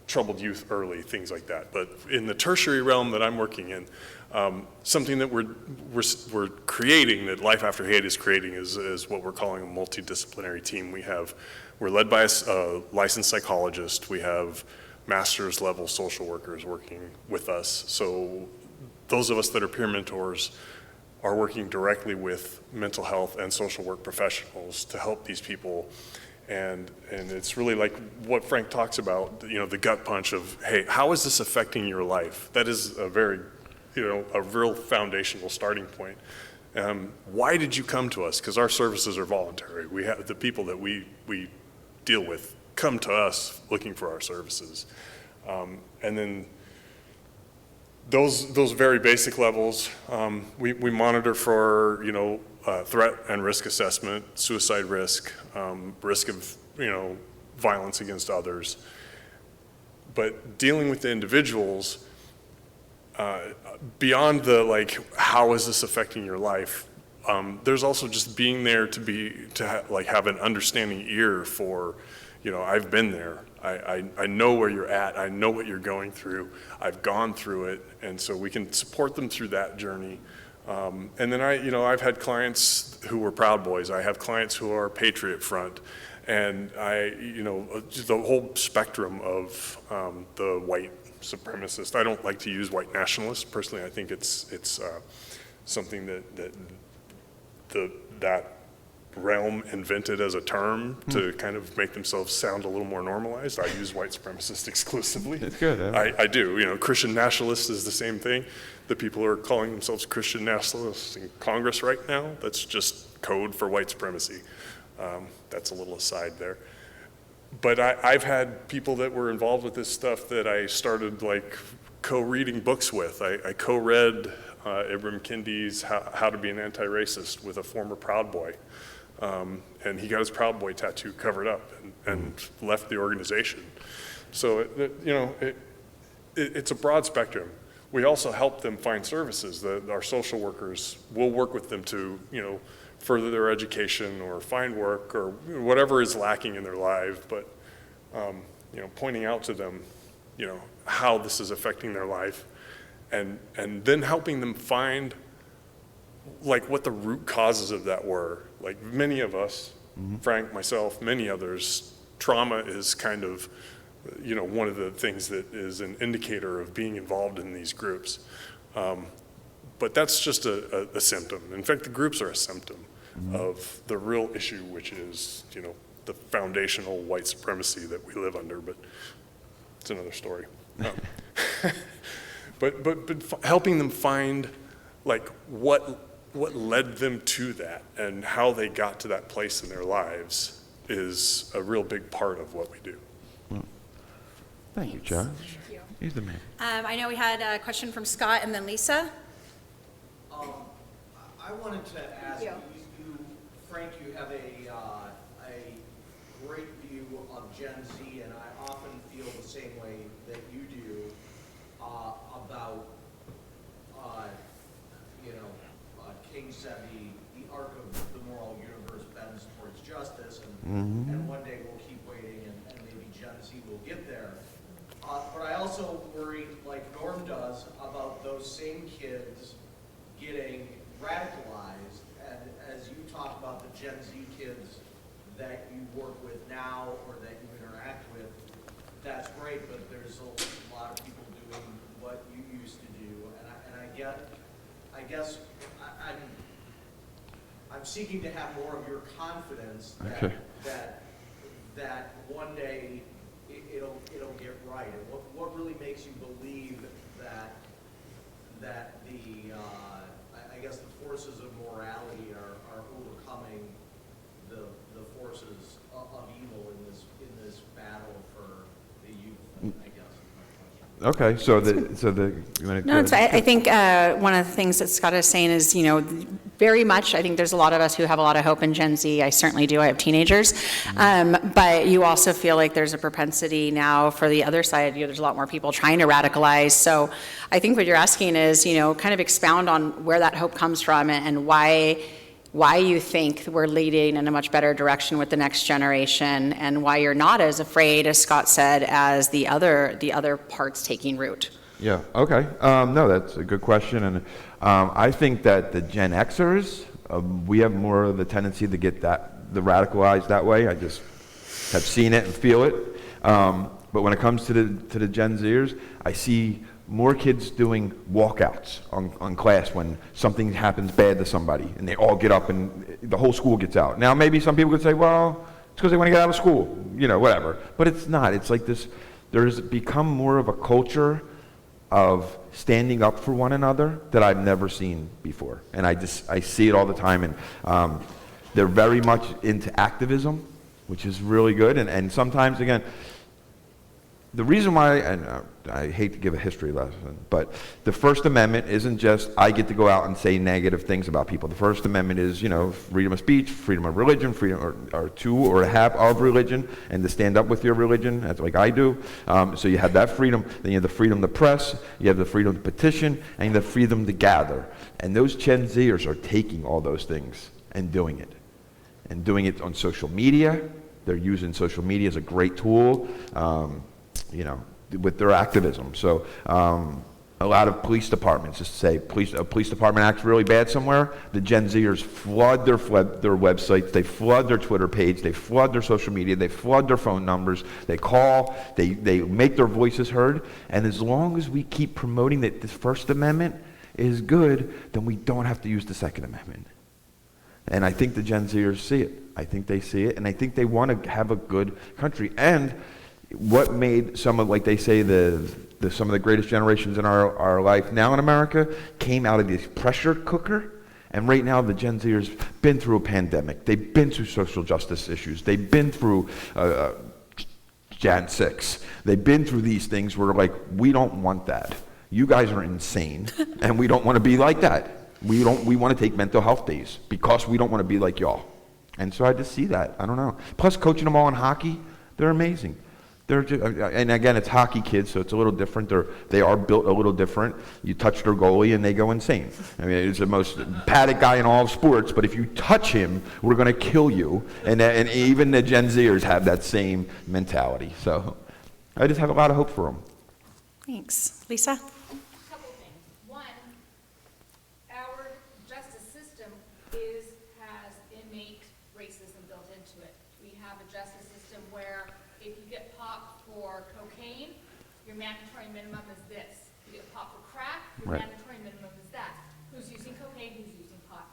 troubled youth early, things like that. But in the tertiary realm that I'm working in, something that we're creating, that Life After Hate is creating, is what we're calling a multidisciplinary team. We're led by a licensed psychologist. We have master's level social workers working with us. So those of us that are peer mentors are working directly with mental health and social work professionals to help these people. And it's really like what Frank talks about, the gut punch of, hey, how is this affecting your life? That is a very, a real foundational starting point. Why did you come to us? Because our services are voluntary. We have the people that we deal with come to us looking for our services. And then those very basic levels, we monitor for, threat and risk assessment, suicide risk, risk of, violence against others. But dealing with the individuals, beyond the how is this affecting your life? There's also just being there to have an understanding ear for, I've been there. I know where you're at. I know what you're going through. I've gone through it, and so we can support them through that journey. And then I've had clients who were Proud Boys. I have clients who are Patriot Front, and just the whole spectrum of the white supremacist. I don't like to use white nationalist personally. I think it's something that realm invented as a term to kind of make themselves sound a little more normalized. I use white supremacist exclusively. It's good. Huh? I do. Christian nationalist is the same thing. The people who are calling themselves Christian nationalists in Congress right now, that's just code for white supremacy. That's a little aside there. But I've had people that were involved with this stuff that I started co-reading books with. I co-read Ibram Kendi's How to Be an Anti-Racist with a former Proud Boy. And he got his Proud Boy tattoo covered up and left the organization. So, it's a broad spectrum. We also help them find services. Our social workers will work with them to, further their education or find work or whatever is lacking in their life. But, pointing out to them, how this is affecting their life and then helping them find what the root causes of that were. Like many of us, Frank, myself, many others, trauma is kind of, one of the things that is an indicator of being involved in these groups. But that's just a symptom. In fact, the groups are a symptom of the real issue, which is, the foundational white supremacy that we live under, but it's another story. But helping them find what led them to that and how they got to that place in their lives is a real big part of what we do. Thank you, Josh. Thank you. He's the man. I know we had a question from Scott and then Lisa. I wanted to ask you, Frank, you have a great view of Gen Z, and I often feel the same way that you do about, King said the arc of the moral universe bends towards justice, and one day we'll keep waiting, and maybe Gen Z will get there. But I also worry, like Norm does, about those same kids getting radicalized. And as you talk about the Gen Z kids that you work with now or that you interact with, that's great, but there's a lot of people doing what you used to do. And I guess I'm seeking to have more of your confidence that one day it'll get right. And what really makes you believe that the I guess the forces of morality are overcoming the forces of evil in this battle for the youth, I guess is my question. Okay, you wanna No, I think one of the things that Scott is saying is, very much, I think there's a lot of us who have a lot of hope in Gen Z. I certainly do. I have teenagers. But you also feel like there's a propensity now for the other side. There's a lot more people trying to radicalize. So I think what you're asking is, kind of expound on where that hope comes from and why you think we're leading in a much better direction with the next generation and why you're not as afraid, as Scott said, as the other parts taking root. Yeah, okay. No, that's a good question. And I think that the Gen Xers, we have more of the tendency to get the radicalized that way. I just have seen it and feel it. But when it comes to the Gen Zers, I see more kids doing walkouts on class when something happens bad to somebody, and they all get up and the whole school gets out. Now, maybe some people could say, well, it's because they want to get out of school, whatever. But it's not. It's like this, there's become more of a culture of standing up for one another that I've never seen before. And I see it all the time. And they're very much into activism, which is really good. And sometimes, again, the reason why, and I hate to give a history lesson, but the First Amendment isn't just I get to go out and say negative things about people. The First Amendment is, freedom of speech, freedom of religion, freedom or to or to have of religion, and to stand up with your religion, that's like I do. So you have that freedom. Then you have the freedom to press, you have the freedom to petition, and you have the freedom to gather. And those Gen Zers are taking all those things and doing it. And doing it on social media. They're using social media as a great tool. With their activism. So a lot of police departments just say a police department acts really bad somewhere, the Gen Zers flood their websites, they flood their Twitter page, they flood their social media, they flood their phone numbers, they call, they make their voices heard. And as long as we keep promoting that this First Amendment is good, then we don't have to use the Second Amendment. And I think the Gen Zers see it. I think they see it, and I think they want to have a good country. And what made some of, like they say, some of the greatest generations in our life now in America came out of this pressure cooker. And right now the Gen Zers been through a pandemic. They've been through social justice issues. They've been through Jan 6. They've been through these things where, like, we don't want that. You guys are insane, and we don't want to be like that. We want to take mental health days because we don't want to be like y'all. And so I just see that. I don't know. Plus, coaching them all in hockey, they're amazing. They're just, and again, it's hockey kids, so it's a little different. They are built a little different. You touch their goalie, and they go insane. I mean, he's the most padded guy in all of sports, but if you touch him, we're going to kill you. And even the Gen Zers have that same mentality. So I just have a lot of hope for them. Thanks. Lisa? Couple things. One, our justice system has innate racism built into it. We have a justice system where if you get popped for cocaine, your mandatory minimum is this. You get popped for crack, your Right. mandatory minimum is that. Who's using cocaine, who's using pot?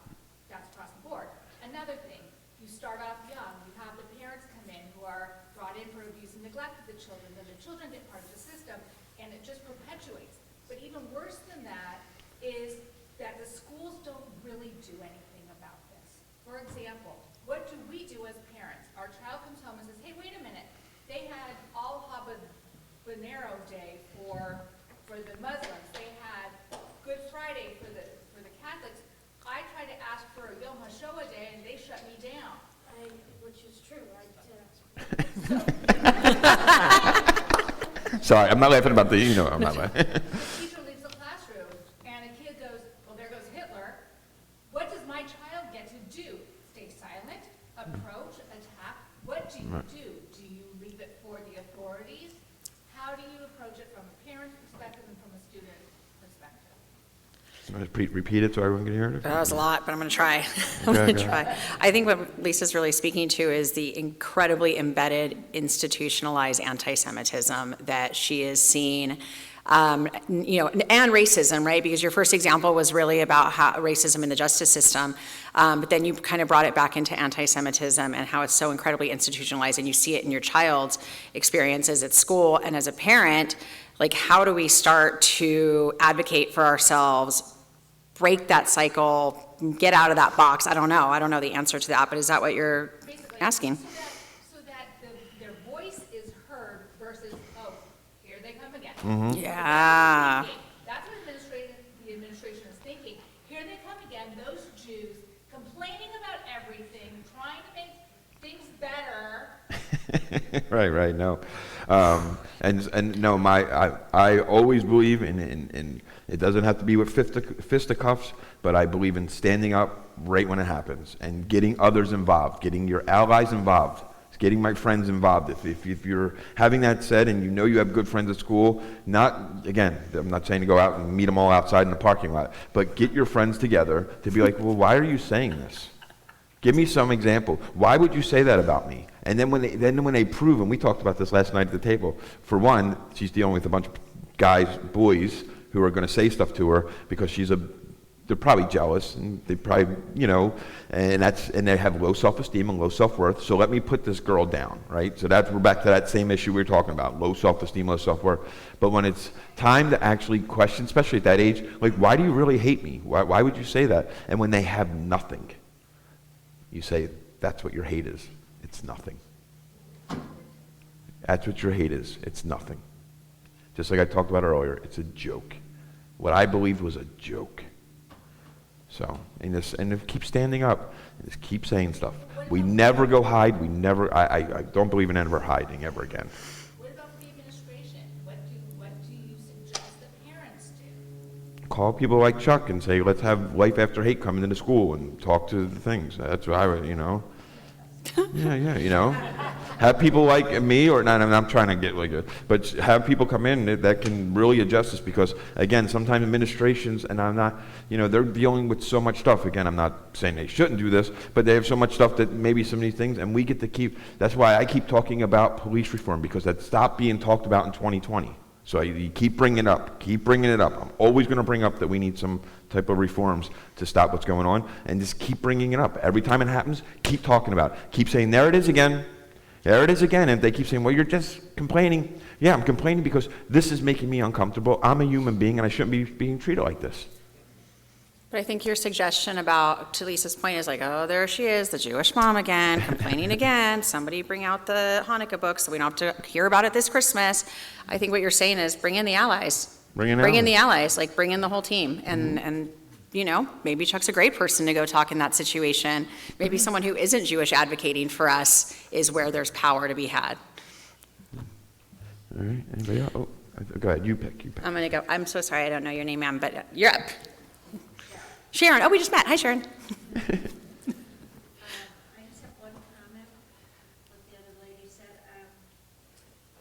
That's across the board. Another thing, you start off young, you have the parents come in who are brought in for abuse and neglect of the children, then the children get part of the system, and it just perpetuates. But even worse than that is that the schools don't really do anything about this. For example, what do we do as parents? Our child comes home and says, hey, wait a minute, they had all Habanero Day for the Muslims. They had Good Friday for the Catholics. I tried to ask for a Yom HaShoah Day and they shut me down. Which is true, I did ask. Sorry, I'm not laughing about I'm not laughing. The teacher leaves the classroom and a kid goes, well, there goes Hitler. What does my child get to do? Stay silent, approach, attack? What do you do? Do you leave it for the authorities? How do you approach it from a parent's perspective and from a student perspective? Repeat it so everyone can hear it? That was a lot, but I'm going to try. I'm going to try. I think what Lisa's really speaking to is the incredibly embedded, institutionalized anti-Semitism that she is seeing, and racism, right? Because your first example was really about how racism in the justice system, but then you kind of brought it back into anti-Semitism and how it's so incredibly institutionalized, and you see it in your child's experiences at school. And as a parent, like, how do we start to advocate for ourselves, break that cycle, get out of that box? I don't know the answer to that, but is that what you're Basically, asking? So that their voice is heard versus, oh, here they come again. Yeah. That's what the administration is thinking. Here they come again, those Jews complaining about everything, trying to make things better. Right, no. And no, I always believe in it doesn't have to be with fisticuffs, but I believe in standing up right when it happens and getting others involved, getting your allies involved, getting my friends involved. If you're having that said and you have good friends at school, I'm not saying to go out and meet them all outside in the parking lot, but get your friends together to be like, well, why are you saying this? Give me some example. Why would you say that about me? And then when they prove, and we talked about this last night at the table, for one, she's dealing with a bunch of boys who are going to say stuff to her because she's a they're probably jealous, and they probably, and they have low self-esteem and low self-worth. So let me put this girl down, right? So we're back to that same issue we were talking about: low self-esteem, low self-worth. But when it's time to actually question, especially at that age, like, why do you really hate me? Why would you say that? And when they have nothing, you say, that's what your hate is. It's nothing. That's what your hate is. It's nothing. Just like I talked about earlier, it's a joke. What I believed was a joke. So, and keep standing up, and just keep saying stuff. We never go hide. I don't believe in ever hiding ever again. What about the administration? What do you suggest the parents do? Call people like Chuck and say, let's have Life After Hate come into school and talk to the things. That's what I would, Yeah, have people like me, or not, I'm trying to get like it, but have people come in that can really adjust this, because, again, sometimes administrations, and I'm not, they're dealing with so much stuff. Again, I'm not saying they shouldn't do this, but they have so much stuff that maybe some of these things, and we get to keep, that's why I keep talking about police reform, because that stopped being talked about in 2020. So you keep bringing it up, I'm always going to bring up that we need some type of reforms to stop what's going on, and just keep bringing it up. Every time it happens, keep talking about it. Keep saying, there it is again. There it is again. And if they keep saying, well, you're just complaining. Yeah, I'm complaining because this is making me uncomfortable. I'm a human being, and I shouldn't be being treated like this. But I think your suggestion about, to Lisa's point, is like, oh, there she is, the Jewish mom again, complaining again. Somebody bring out the Hanukkah book so we don't have to hear about it this Christmas. I think what you're saying is bring in the allies. Bring in the allies, like bring in the whole team. And maybe Chuck's a great person to go talk in that situation. Maybe someone who isn't Jewish advocating for us is where there's power to be had. All right, anybody else? Oh, go ahead, you pick. I'm going to go. I'm so sorry, I don't know your name, ma'am, but you're up. Sharon. Oh, we just met. Hi, Sharon. I just have one comment, what the other lady said.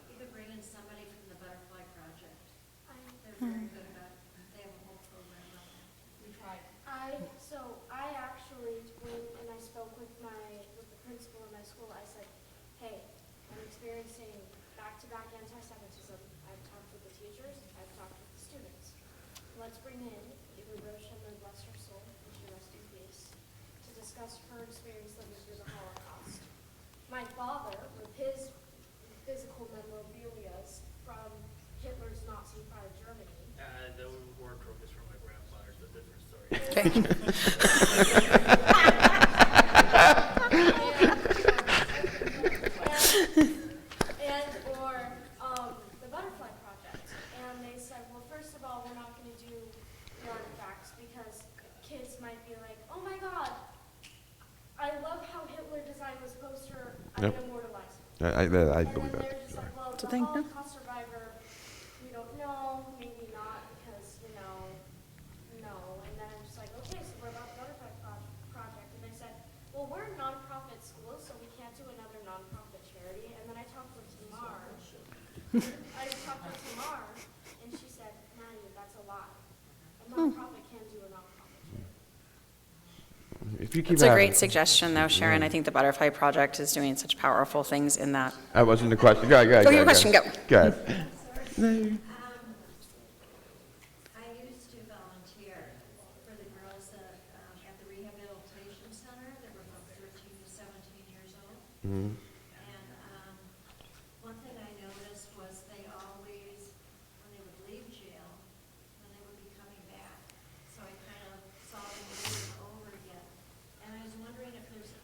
You could bring in somebody from the Butterfly Project. They're very good about it. They have a whole program on it. We tried. I actually went and I spoke with the principal in my school. I said, hey, I'm experiencing back-to-back anti-Semitism. I've talked with the teachers, I've talked with the students. Let's bring in Rochelle, bless her soul, and she rest in peace, to discuss her experience living through the Holocaust. My father, with his physical memorabilia from Hitler's Nazi-fied Germany. The wardrobe is from my grandfather's, a different story. or the Butterfly Project. And they said, well, first of all, we're not going to do artifacts because kids might be like, oh my God, I love how Hitler designed this poster, I'm going to immortalize it. I believe that. They're just like, well, So the thank you. Holocaust survivor, we don't know, maybe not, because, no. And then I'm just like, okay, so we're about the Butterfly Project. And they said, well, we're a nonprofit school, so we can't do another nonprofit charity. And then I talked with Tamar. And she said, Maddie, that's a lie. A nonprofit can do a nonprofit charity. If you keep It's a great suggestion, though, Sharon. I think the Butterfly Project is doing such powerful things in that. That wasn't the question. Go ahead. your question, go. Go ahead. I used to volunteer for the girls at the rehabilitation center that were from 13 to 17 years old. Mhm. And one thing I noticed was they always, when they would leave jail, then they would be coming back. So I kind of saw them over and over again. And I was wondering if there's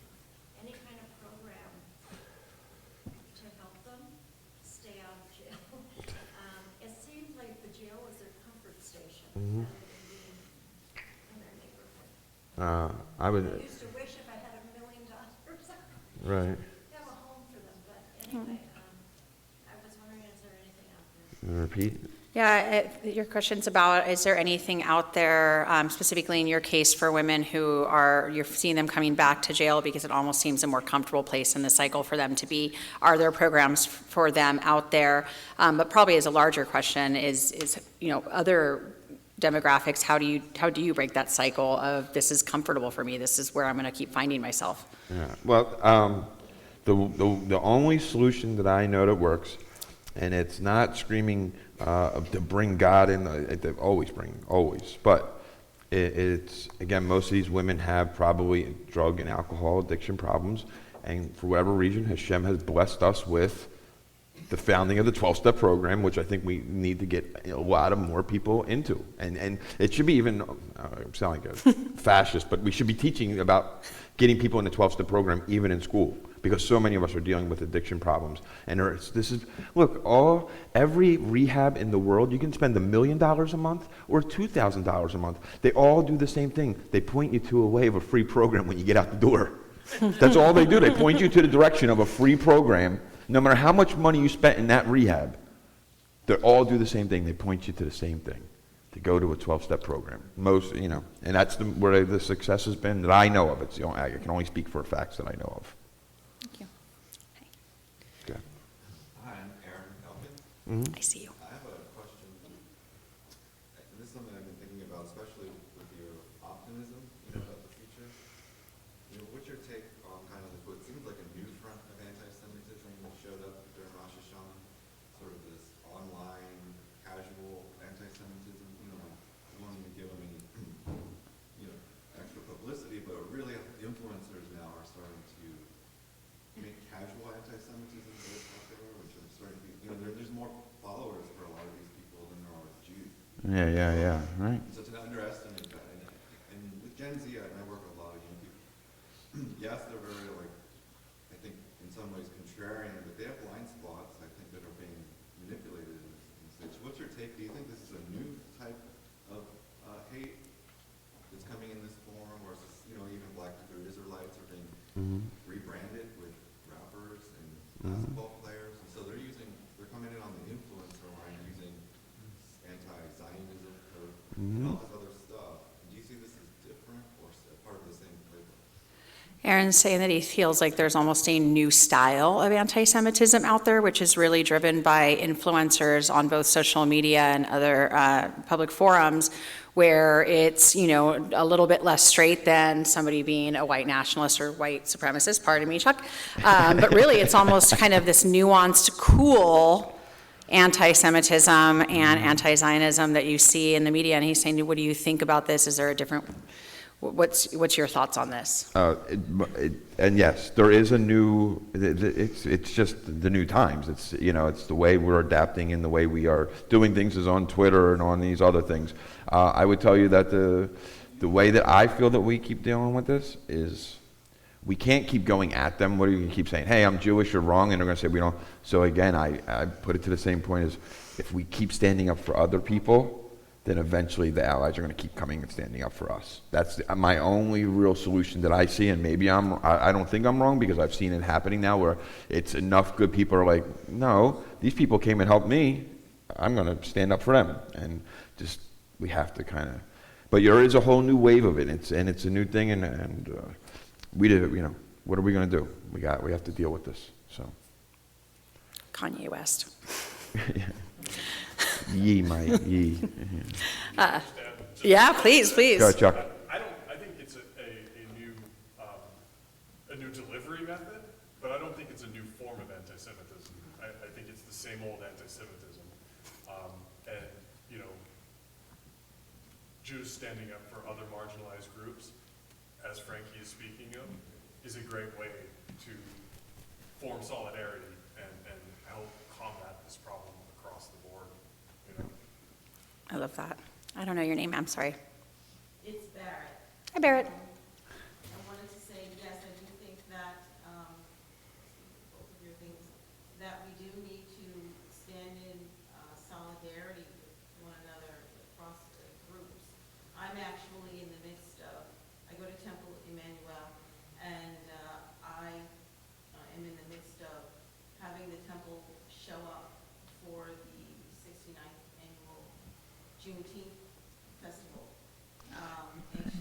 any kind of program to help them stay out of jail. It seemed like the jail was their comfort station rather than being in their neighborhood. I would, I used to wish if I had $1 million, right. have a home for them, but anyway, I was wondering, is there anything out there? Repeat. Yeah, your question's about, is there anything out there, specifically in your case, for women who you're seeing them coming back to jail because it almost seems a more comfortable place in the cycle for them to be? Are there programs for them out there? But probably as a larger question is other demographics, how do you break that cycle of this is comfortable for me, this is where I'm going to keep finding myself? Yeah. Well, the only solution that I know that works, and it's not screaming to bring God in, always, but It's, again, most of these women have probably drug and alcohol addiction problems, and for whatever reason, Hashem has blessed us with the founding of the 12-step program, which I think we need to get a lot of more people into. And it should be even, I sound like a fascist, but we should be teaching about getting people in the 12-step program even in school, because so many of us are dealing with addiction problems. And look, every rehab in the world, you can spend $1 million a month or $2,000 a month. They all do the same thing. They point you to a way of a free program when you get out the door. That's all they do. They point you to the direction of a free program. No matter how much money you spent in that rehab, they all do the same thing. They point you to the same thing, to go to a 12-step program. Most, and that's where the success has been that I know of. I can only speak for facts that I know of. Thank you. Okay. Hi, I'm Aaron Elkin. I see you. I have a question, and this is something I've been thinking about, especially with your optimism, about the future. What's your take on kind of what seems like a new front of anti-Semitism that showed up during Rosh Hashanah, sort of this online, casual anti-Semitism, wanting to give them any, extra publicity, but really the influencers now are starting to make casual anti-Semitism very popular, which are starting to be, there's more followers for a lot of these people than there are with Jews. Yeah, right. And so to not underestimate that, and with Gen Z, I work with a lot of young people. Yes, they're very, I think in some ways contrarian, but they have blind spots, I think, that are being manipulated in this stage. What's your take? Do you think this is a new type of hate that's coming in this form, or is this, even Black Hebrew Israelites are being rebranded with rappers and basketball players, and so they're coming in on the influencer line using anti-Zionism code and all this other stuff. Do you see this as different or part of the same playbook? Aaron's saying that he feels like there's almost a new style of anti-Semitism out there, which is really driven by influencers on both social media and other public forums, where it's, a little bit less straight than somebody being a white nationalist or white supremacist, pardon me, Chuck. But really, it's almost kind of this nuanced, cool anti-Semitism and anti-Zionism that you see in the media. And he's saying, what do you think about this? Is there a different... What's your thoughts on this? And yes, there is a new. It's just the new times. It's it's the way we're adapting and the way we are doing things is on Twitter and on these other things. I would tell you that the way that I feel that we keep dealing with this is we can't keep going at them. What are you going to keep saying? Hey, I'm Jewish, you're wrong, and they're going to say we don't. So again, I put it to the same point as if we keep standing up for other people, then eventually the allies are going to keep coming and standing up for us. That's my only real solution that I see, and maybe I don't think I'm wrong, because I've seen it happening now where it's enough good people are like, no, these people came and helped me, I'm going to stand up for them. And just, we have to kind of, but there is a whole new wave of it, and it's a new thing, and we did, what are we going to do? We have to deal with this, so. Kanye West. Ye, ye. Yeah, please. Go, Chuck. I think it's a new delivery method, but I don't think it's a new form of anti-Semitism. I think it's the same old anti-Semitism. And, Jews standing up for other marginalized groups, as Frankie is speaking of, is a great way to form solidarity and help combat this problem across the board. I love that. I don't know your name, I'm sorry. It's Barrett. Hi, Barrett. I wanted to say, yes, I do think that, both of your things, that we do need to stand in solidarity with one another across the groups. I'm actually in the midst of, I go to Temple Emmanuel, and I am in the midst of having the temple show up for the 69th annual Juneteenth festival, and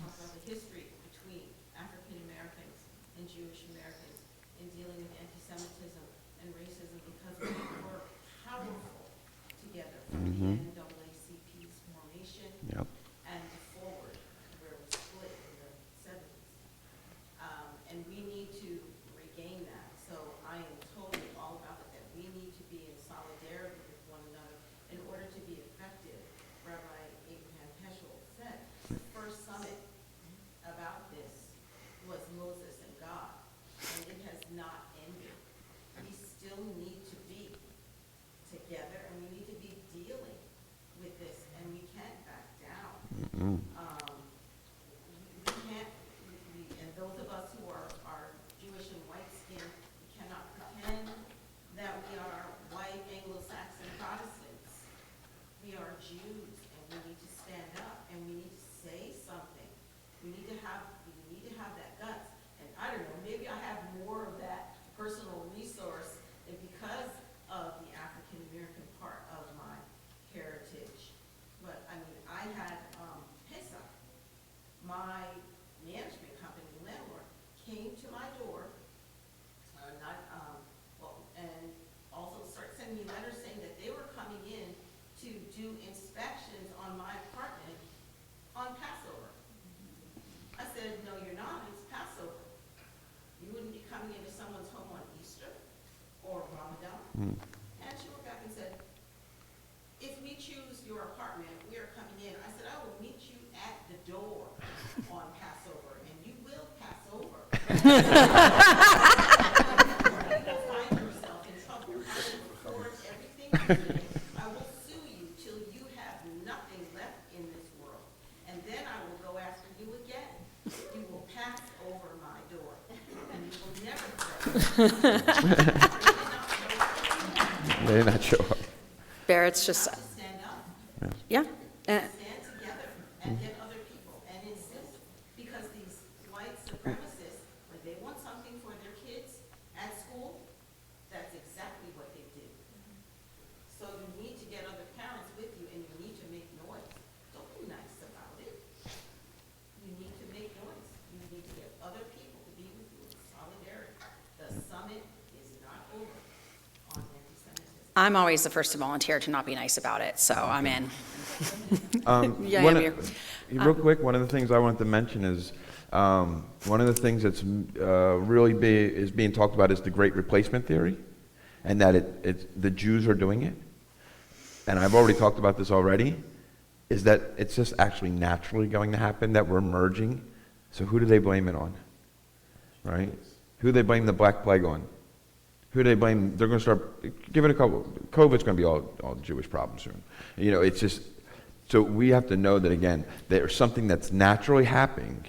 talk about the history between African Americans and Jewish Americans in dealing with anti-Semitism and racism, because we were powerful together from the NAACP's formation and forward, where it was split in the 70s. And we need to regain that. So I am totally all about it, that we need to be in solidarity with one another in order to be effective. Rabbi Abraham Heschel said, the first And she looked back and said, if we choose your apartment, we are coming in. I said, I will meet you at the door on Passover, and you will pass over. You will find yourself in trouble. I will record everything you did. I will sue you till you have nothing left in this world. And then I will go after you again. You will pass over my door, and you will never say, They did not show up. Barrett's just, stand up. yeah. Stand together and get other people and insist, because these white supremacists, when they want something for their kids at school, that's exactly what they do. So you need to get other parents with you, and you need to make noise. Don't be nice about it. You need to make noise. You need to get other people to be with you in solidarity. The summit is not over on anti-Semitism. I'm always the first to volunteer to not be nice about it, so I'm in. Yeah, One I'm of- here. Real quick, one of the things I wanted to mention is, one of the things that's is being talked about is the Great Replacement Theory, and that the Jews are doing it. And I've already talked about this already, is that it's just actually naturally going to happen, that we're merging. So who do they blame it on? Right? Who do they blame the Black Plague on? Who do they blame? They're going to start, give it a couple, COVID's going to be all Jewish problems soon. You know, it's just, so we have to know that, again, there's something that's naturally happening.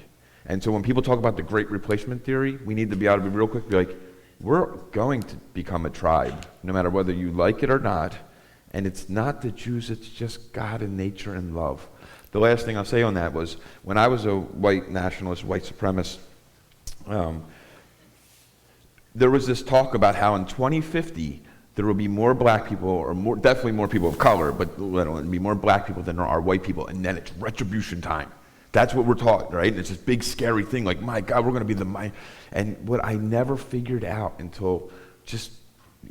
And so when people talk about the Great Replacement Theory, we need to be able to be real quick, be like, we're going to become a tribe, no matter whether you like it or not. And it's not the Jews, it's just God and nature and love. The last thing I'll say on that was, when I was a white nationalist, white supremacist, there was this talk about how in 2050, there will be more black people, or definitely more people of color, but it'll be more black people than there are white people, and then it's retribution time. That's what we're taught, right? And it's this big scary thing, like, my God, we're going to be the And what I never figured out until just,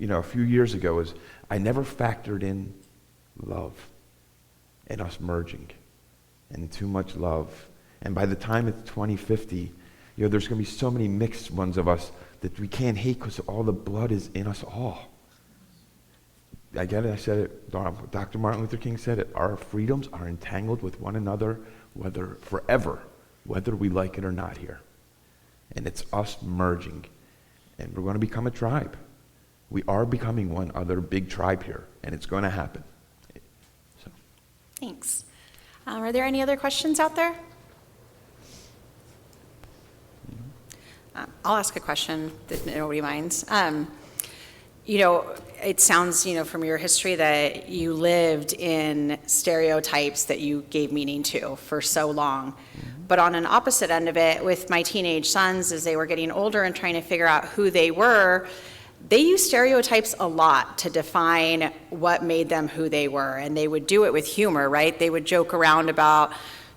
a few years ago is I never factored in love and us merging and too much love. And by the time it's 2050, there's going to be so many mixed ones of us that we can't hate because all the blood is in us all. I get it, I said it, Dr. Martin Luther King said it, our freedoms are entangled with one another, forever, whether we like it or not here. And it's us merging, and we're going to become a tribe. We are becoming one other big tribe here, and it's going to happen. So. Thanks. Are there any other questions out there? I'll ask a question that nobody minds. It sounds, from your history that you lived in stereotypes that you gave meaning to for so long. But on an opposite end of it, with my teenage sons, as they were getting older and trying to figure out who they were, they used stereotypes a lot to define what made them who they were. And they would do it with humor, right? They would joke around about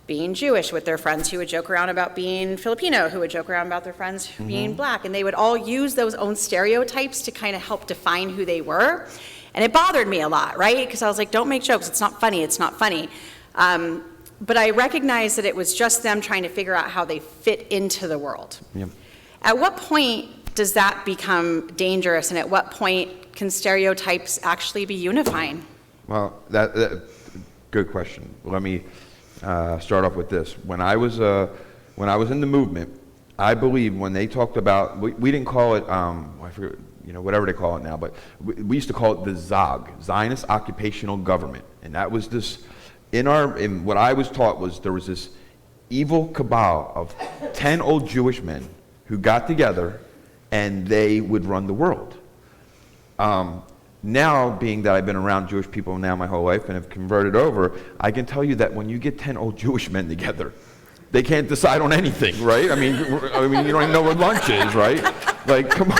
being Jewish with their friends, who would joke around about being Filipino, who would joke around about their friends being black. And they would all use those own stereotypes to kind of help define who they were. And it bothered me a lot, right? Because I was like, don't make jokes. It's not funny. It's not funny. But I recognized that it was just them trying to figure out how they fit into the world. Yeah. At what point does that become dangerous? And at what point can stereotypes actually be unifying? Well, that good question. Let me start off with this. When I was in the movement, I believe when they talked about, we didn't call it, I forget, whatever they call it now, but we used to call it the ZOG, Zionist Occupational Government, and that was this. In what I was taught was there was this evil cabal of 10 old Jewish men who got together, and they would run the world. Now, being that I've been around Jewish people now my whole life and have converted over, I can tell you that when you get 10 old Jewish men together, they can't decide on anything, right? I mean, you don't even know what lunch is, right? Like, come on.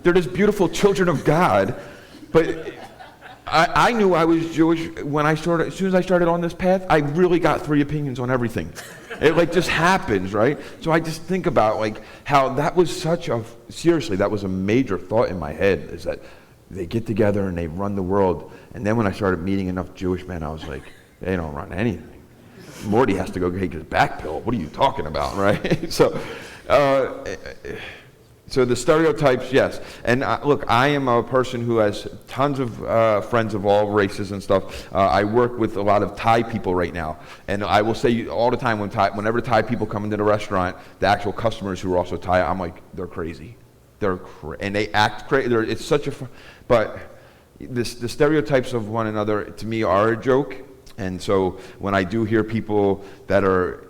They're just beautiful children of God. But I knew I was Jewish when as soon as I started on this path, I really got 3 opinions on everything. It just happens, right? So I just think about how that was seriously, that was a major thought in my head, is that they get together and they run the world. And then when I started meeting enough Jewish men, I was like, they don't run anything. Morty has to go take his back pill. What are you talking about, right? So So the stereotypes, yes. And look, I am a person who has tons of friends of all races and stuff. I work with a lot of Thai people right now. And I will say all the time, whenever Thai people come into the restaurant, the actual customers who are also Thai, I'm like, they're crazy. And they act crazy. It's such a, but the stereotypes of one another, to me, are a joke. And so when I do hear people that are,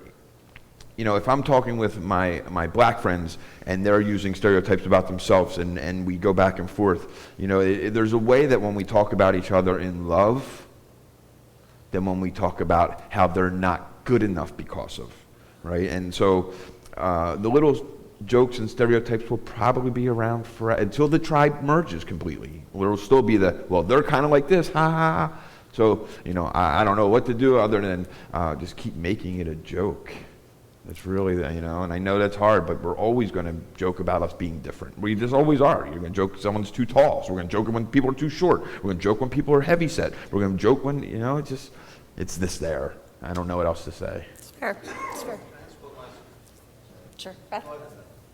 if I'm talking with my black friends and they're using stereotypes about themselves and we go back and forth, there's a way that when we talk about each other in love, than when we talk about how they're not good enough because of, right? And so the little jokes and stereotypes will probably be around until the tribe merges completely. There will still be well, they're kind of like this, ha ha ha. So, I don't know what to do other than just keep making it a joke. It's really, and I know that's hard, but we're always going to joke about us being different. We just always are. You're going to joke someone's too tall. So we're going to joke when people are too short. We're going to joke when people are heavy set. We're going to joke when, it's this there. I don't know what else to say. It's fair. It's fair. Sure. Beth?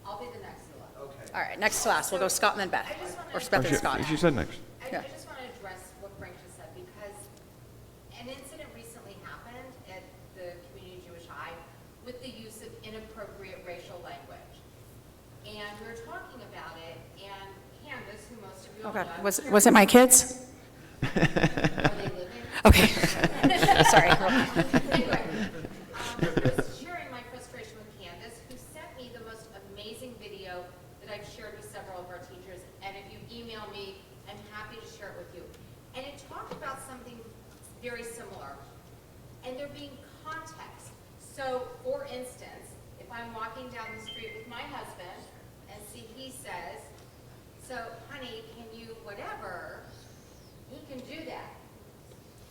I'll be the next one. Okay. All right, next to last. We'll go Scott and then Beth. Or Beth and Scott. She said next. I just want to address what Frank just said, because an incident recently happened at the Community Jewish High with the use of inappropriate racial language. And we were talking about it, and Candace, who most of you Oh, all God. know. Was it my kids? Are they living? Okay. Sorry. Anyway, I was sharing my frustration with Candace, who sent me the most amazing video that I've shared with several of our teachers. And if you email me, I'm happy to share it with you. And it talked about something very similar. And there being context. So, for instance, if I'm walking down the street with my husband, and he says, so, honey, can you whatever, he can do that.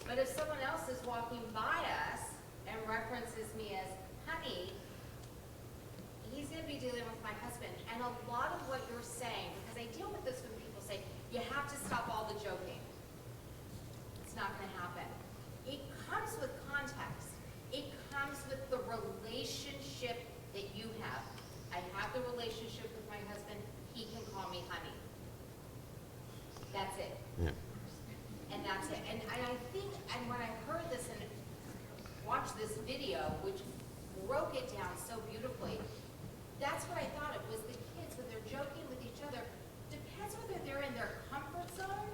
But if someone else is walking by us and references me as honey, he's going to be dealing with my husband. And a lot of what you're saying, because I deal with this when people say, you have to stop all the joking. It's not going to happen. It comes with context. It comes with the relationship that you have. I have the relationship with my husband. He can call me honey. That's it. Yeah. And that's it. And I think, and when I heard this and watched this video, which broke it down so beautifully, that's what I thought. It was the kids, when they're joking with each other, depends whether they're in their comfort zone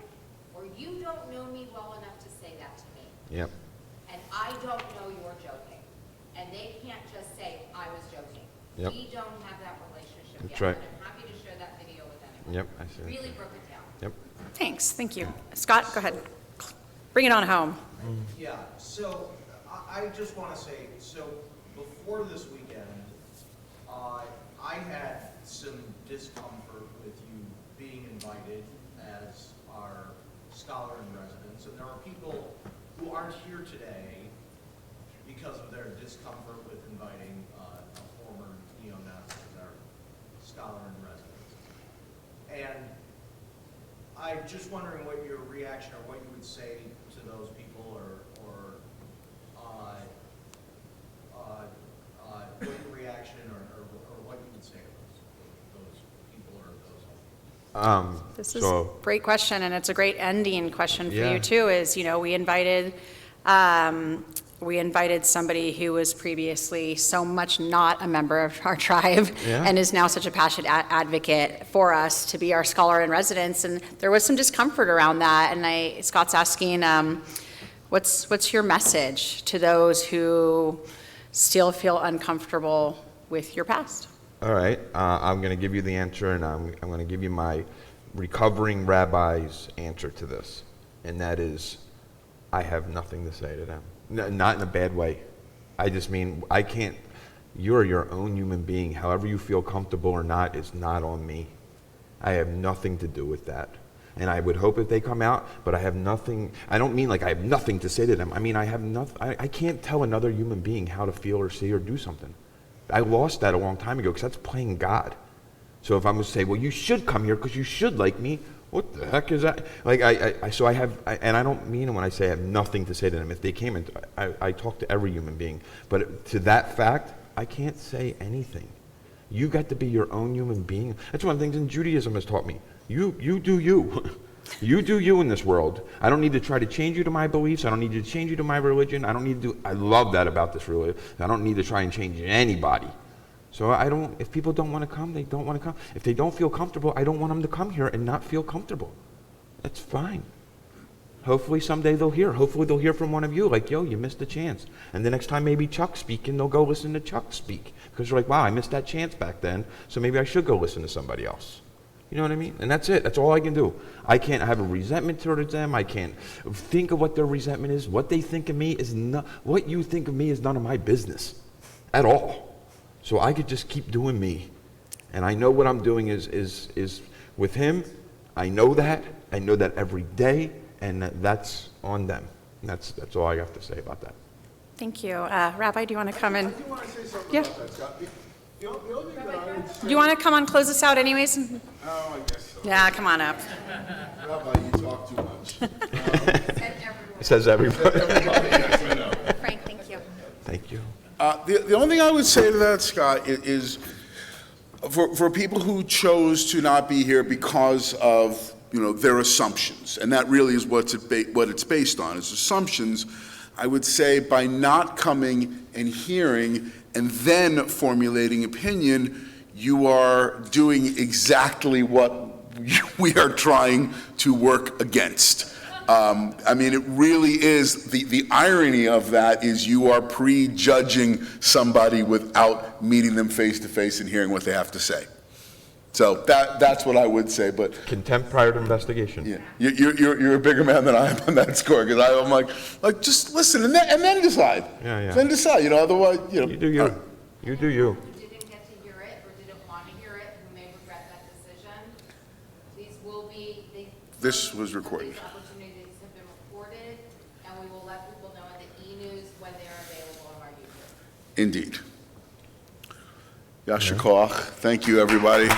or you don't know me well enough to say that to me. Yep. And I don't know you're joking. And they can't just say, I was joking. Yep. We don't have that relationship That's yet. right. And I'm happy to share that video with anyone. Yep, I see. Really broke it down. Yep. Thanks. Thank you. Scott, go ahead. Bring it on home. Yeah, so I just want to say, so before this weekend, I had some discomfort with you being invited as our scholar in residence, and there are people who aren't here today because of their discomfort with inviting a former neo-Nazi as our scholar in residence. And I'm just wondering what your reaction or what you would say to those people, or what your reaction or what you would say to those people or those. This is a great question, and it's a great ending question for Yeah. you too, is, we invited somebody who was previously so much not a member of our tribe Yeah. and is now such a passionate advocate for us to be our scholar in residence, and there was some discomfort around that, and Scott's asking, what's your message to those who still feel uncomfortable with your past? All right, I'm going to give you the answer, and I'm going to give you my recovering rabbi's answer to this, and that is, I have nothing to say to them. Not in a bad way. I just mean, I can't, you're your own human being. However you feel comfortable or not is not on me. I have nothing to do with that. And I would hope that they come out, but I have nothing, I don't mean like I have nothing to say to them. I mean, I have nothing, I can't tell another human being how to feel or see or do something. I lost that a long time ago because that's playing God. So if I'm going to say, well, you should come here because you should like me, what the heck is that? Like, and I don't mean it when I say I have nothing to say to them. If they came in, I talk to every human being. But to that fact, I can't say anything You got to be your own human being. That's one of the things in Judaism has taught me. You do you. You do you in this world. I don't need to try to change you to my beliefs. I don't need to change you to my religion. I don't need to I love that about this religion. I don't need to try and change anybody. So if people don't want to come, they don't want to come. If they don't feel comfortable, I don't want them to come here and not feel comfortable. That's fine. Hopefully someday they'll hear. Hopefully they'll hear from one of you, like, yo, you missed a chance. And the next time maybe Chuck's speaking, they'll go listen to Chuck speak. Because they're like, wow, I missed that chance back then, so maybe I should go listen to somebody else. You know what I mean? And that's it. That's all I can do. I can't have a resentment towards them. I can't think of what their resentment is. What they think of me is not, what you think of me is none of my business at all. So I could just keep doing me. And I know what I'm doing is with him. I know that every day, and that's on them. And that's all I have to say about that. Thank you. Rabbi, do you want to come in? I do want to say something Yeah. about that, Scott. The only thing that I would say... Do you want to come on, close us out anyways? Oh, I guess so. Yeah, come on up. Rabbi, you talk too much. It says everybody. Yes, I know. Frank, thank you. Thank you. The only thing I would say to that, Scott, is for people who chose to not be here because of, their assumptions, and that really is what it's based on, is assumptions, I would say by not coming and hearing and then formulating opinion, you are doing exactly what we are trying to work against. It really is, the irony of that is you are prejudging somebody without meeting them face to face and hearing what they have to say. So that's what I would say, but. Contempt prior to investigation. Yeah, you're a bigger man than I am on that score, because I'm like, just listen and then decide. Yeah. Then decide, otherwise, You do you. You do you. Who didn't get to hear it or didn't want to hear it, who may regret that decision, This was recorded. These opportunities have been recorded, and we will let people know in the e-news when they are available on our YouTube. Indeed. Yasher Koach. Thank you, everybody.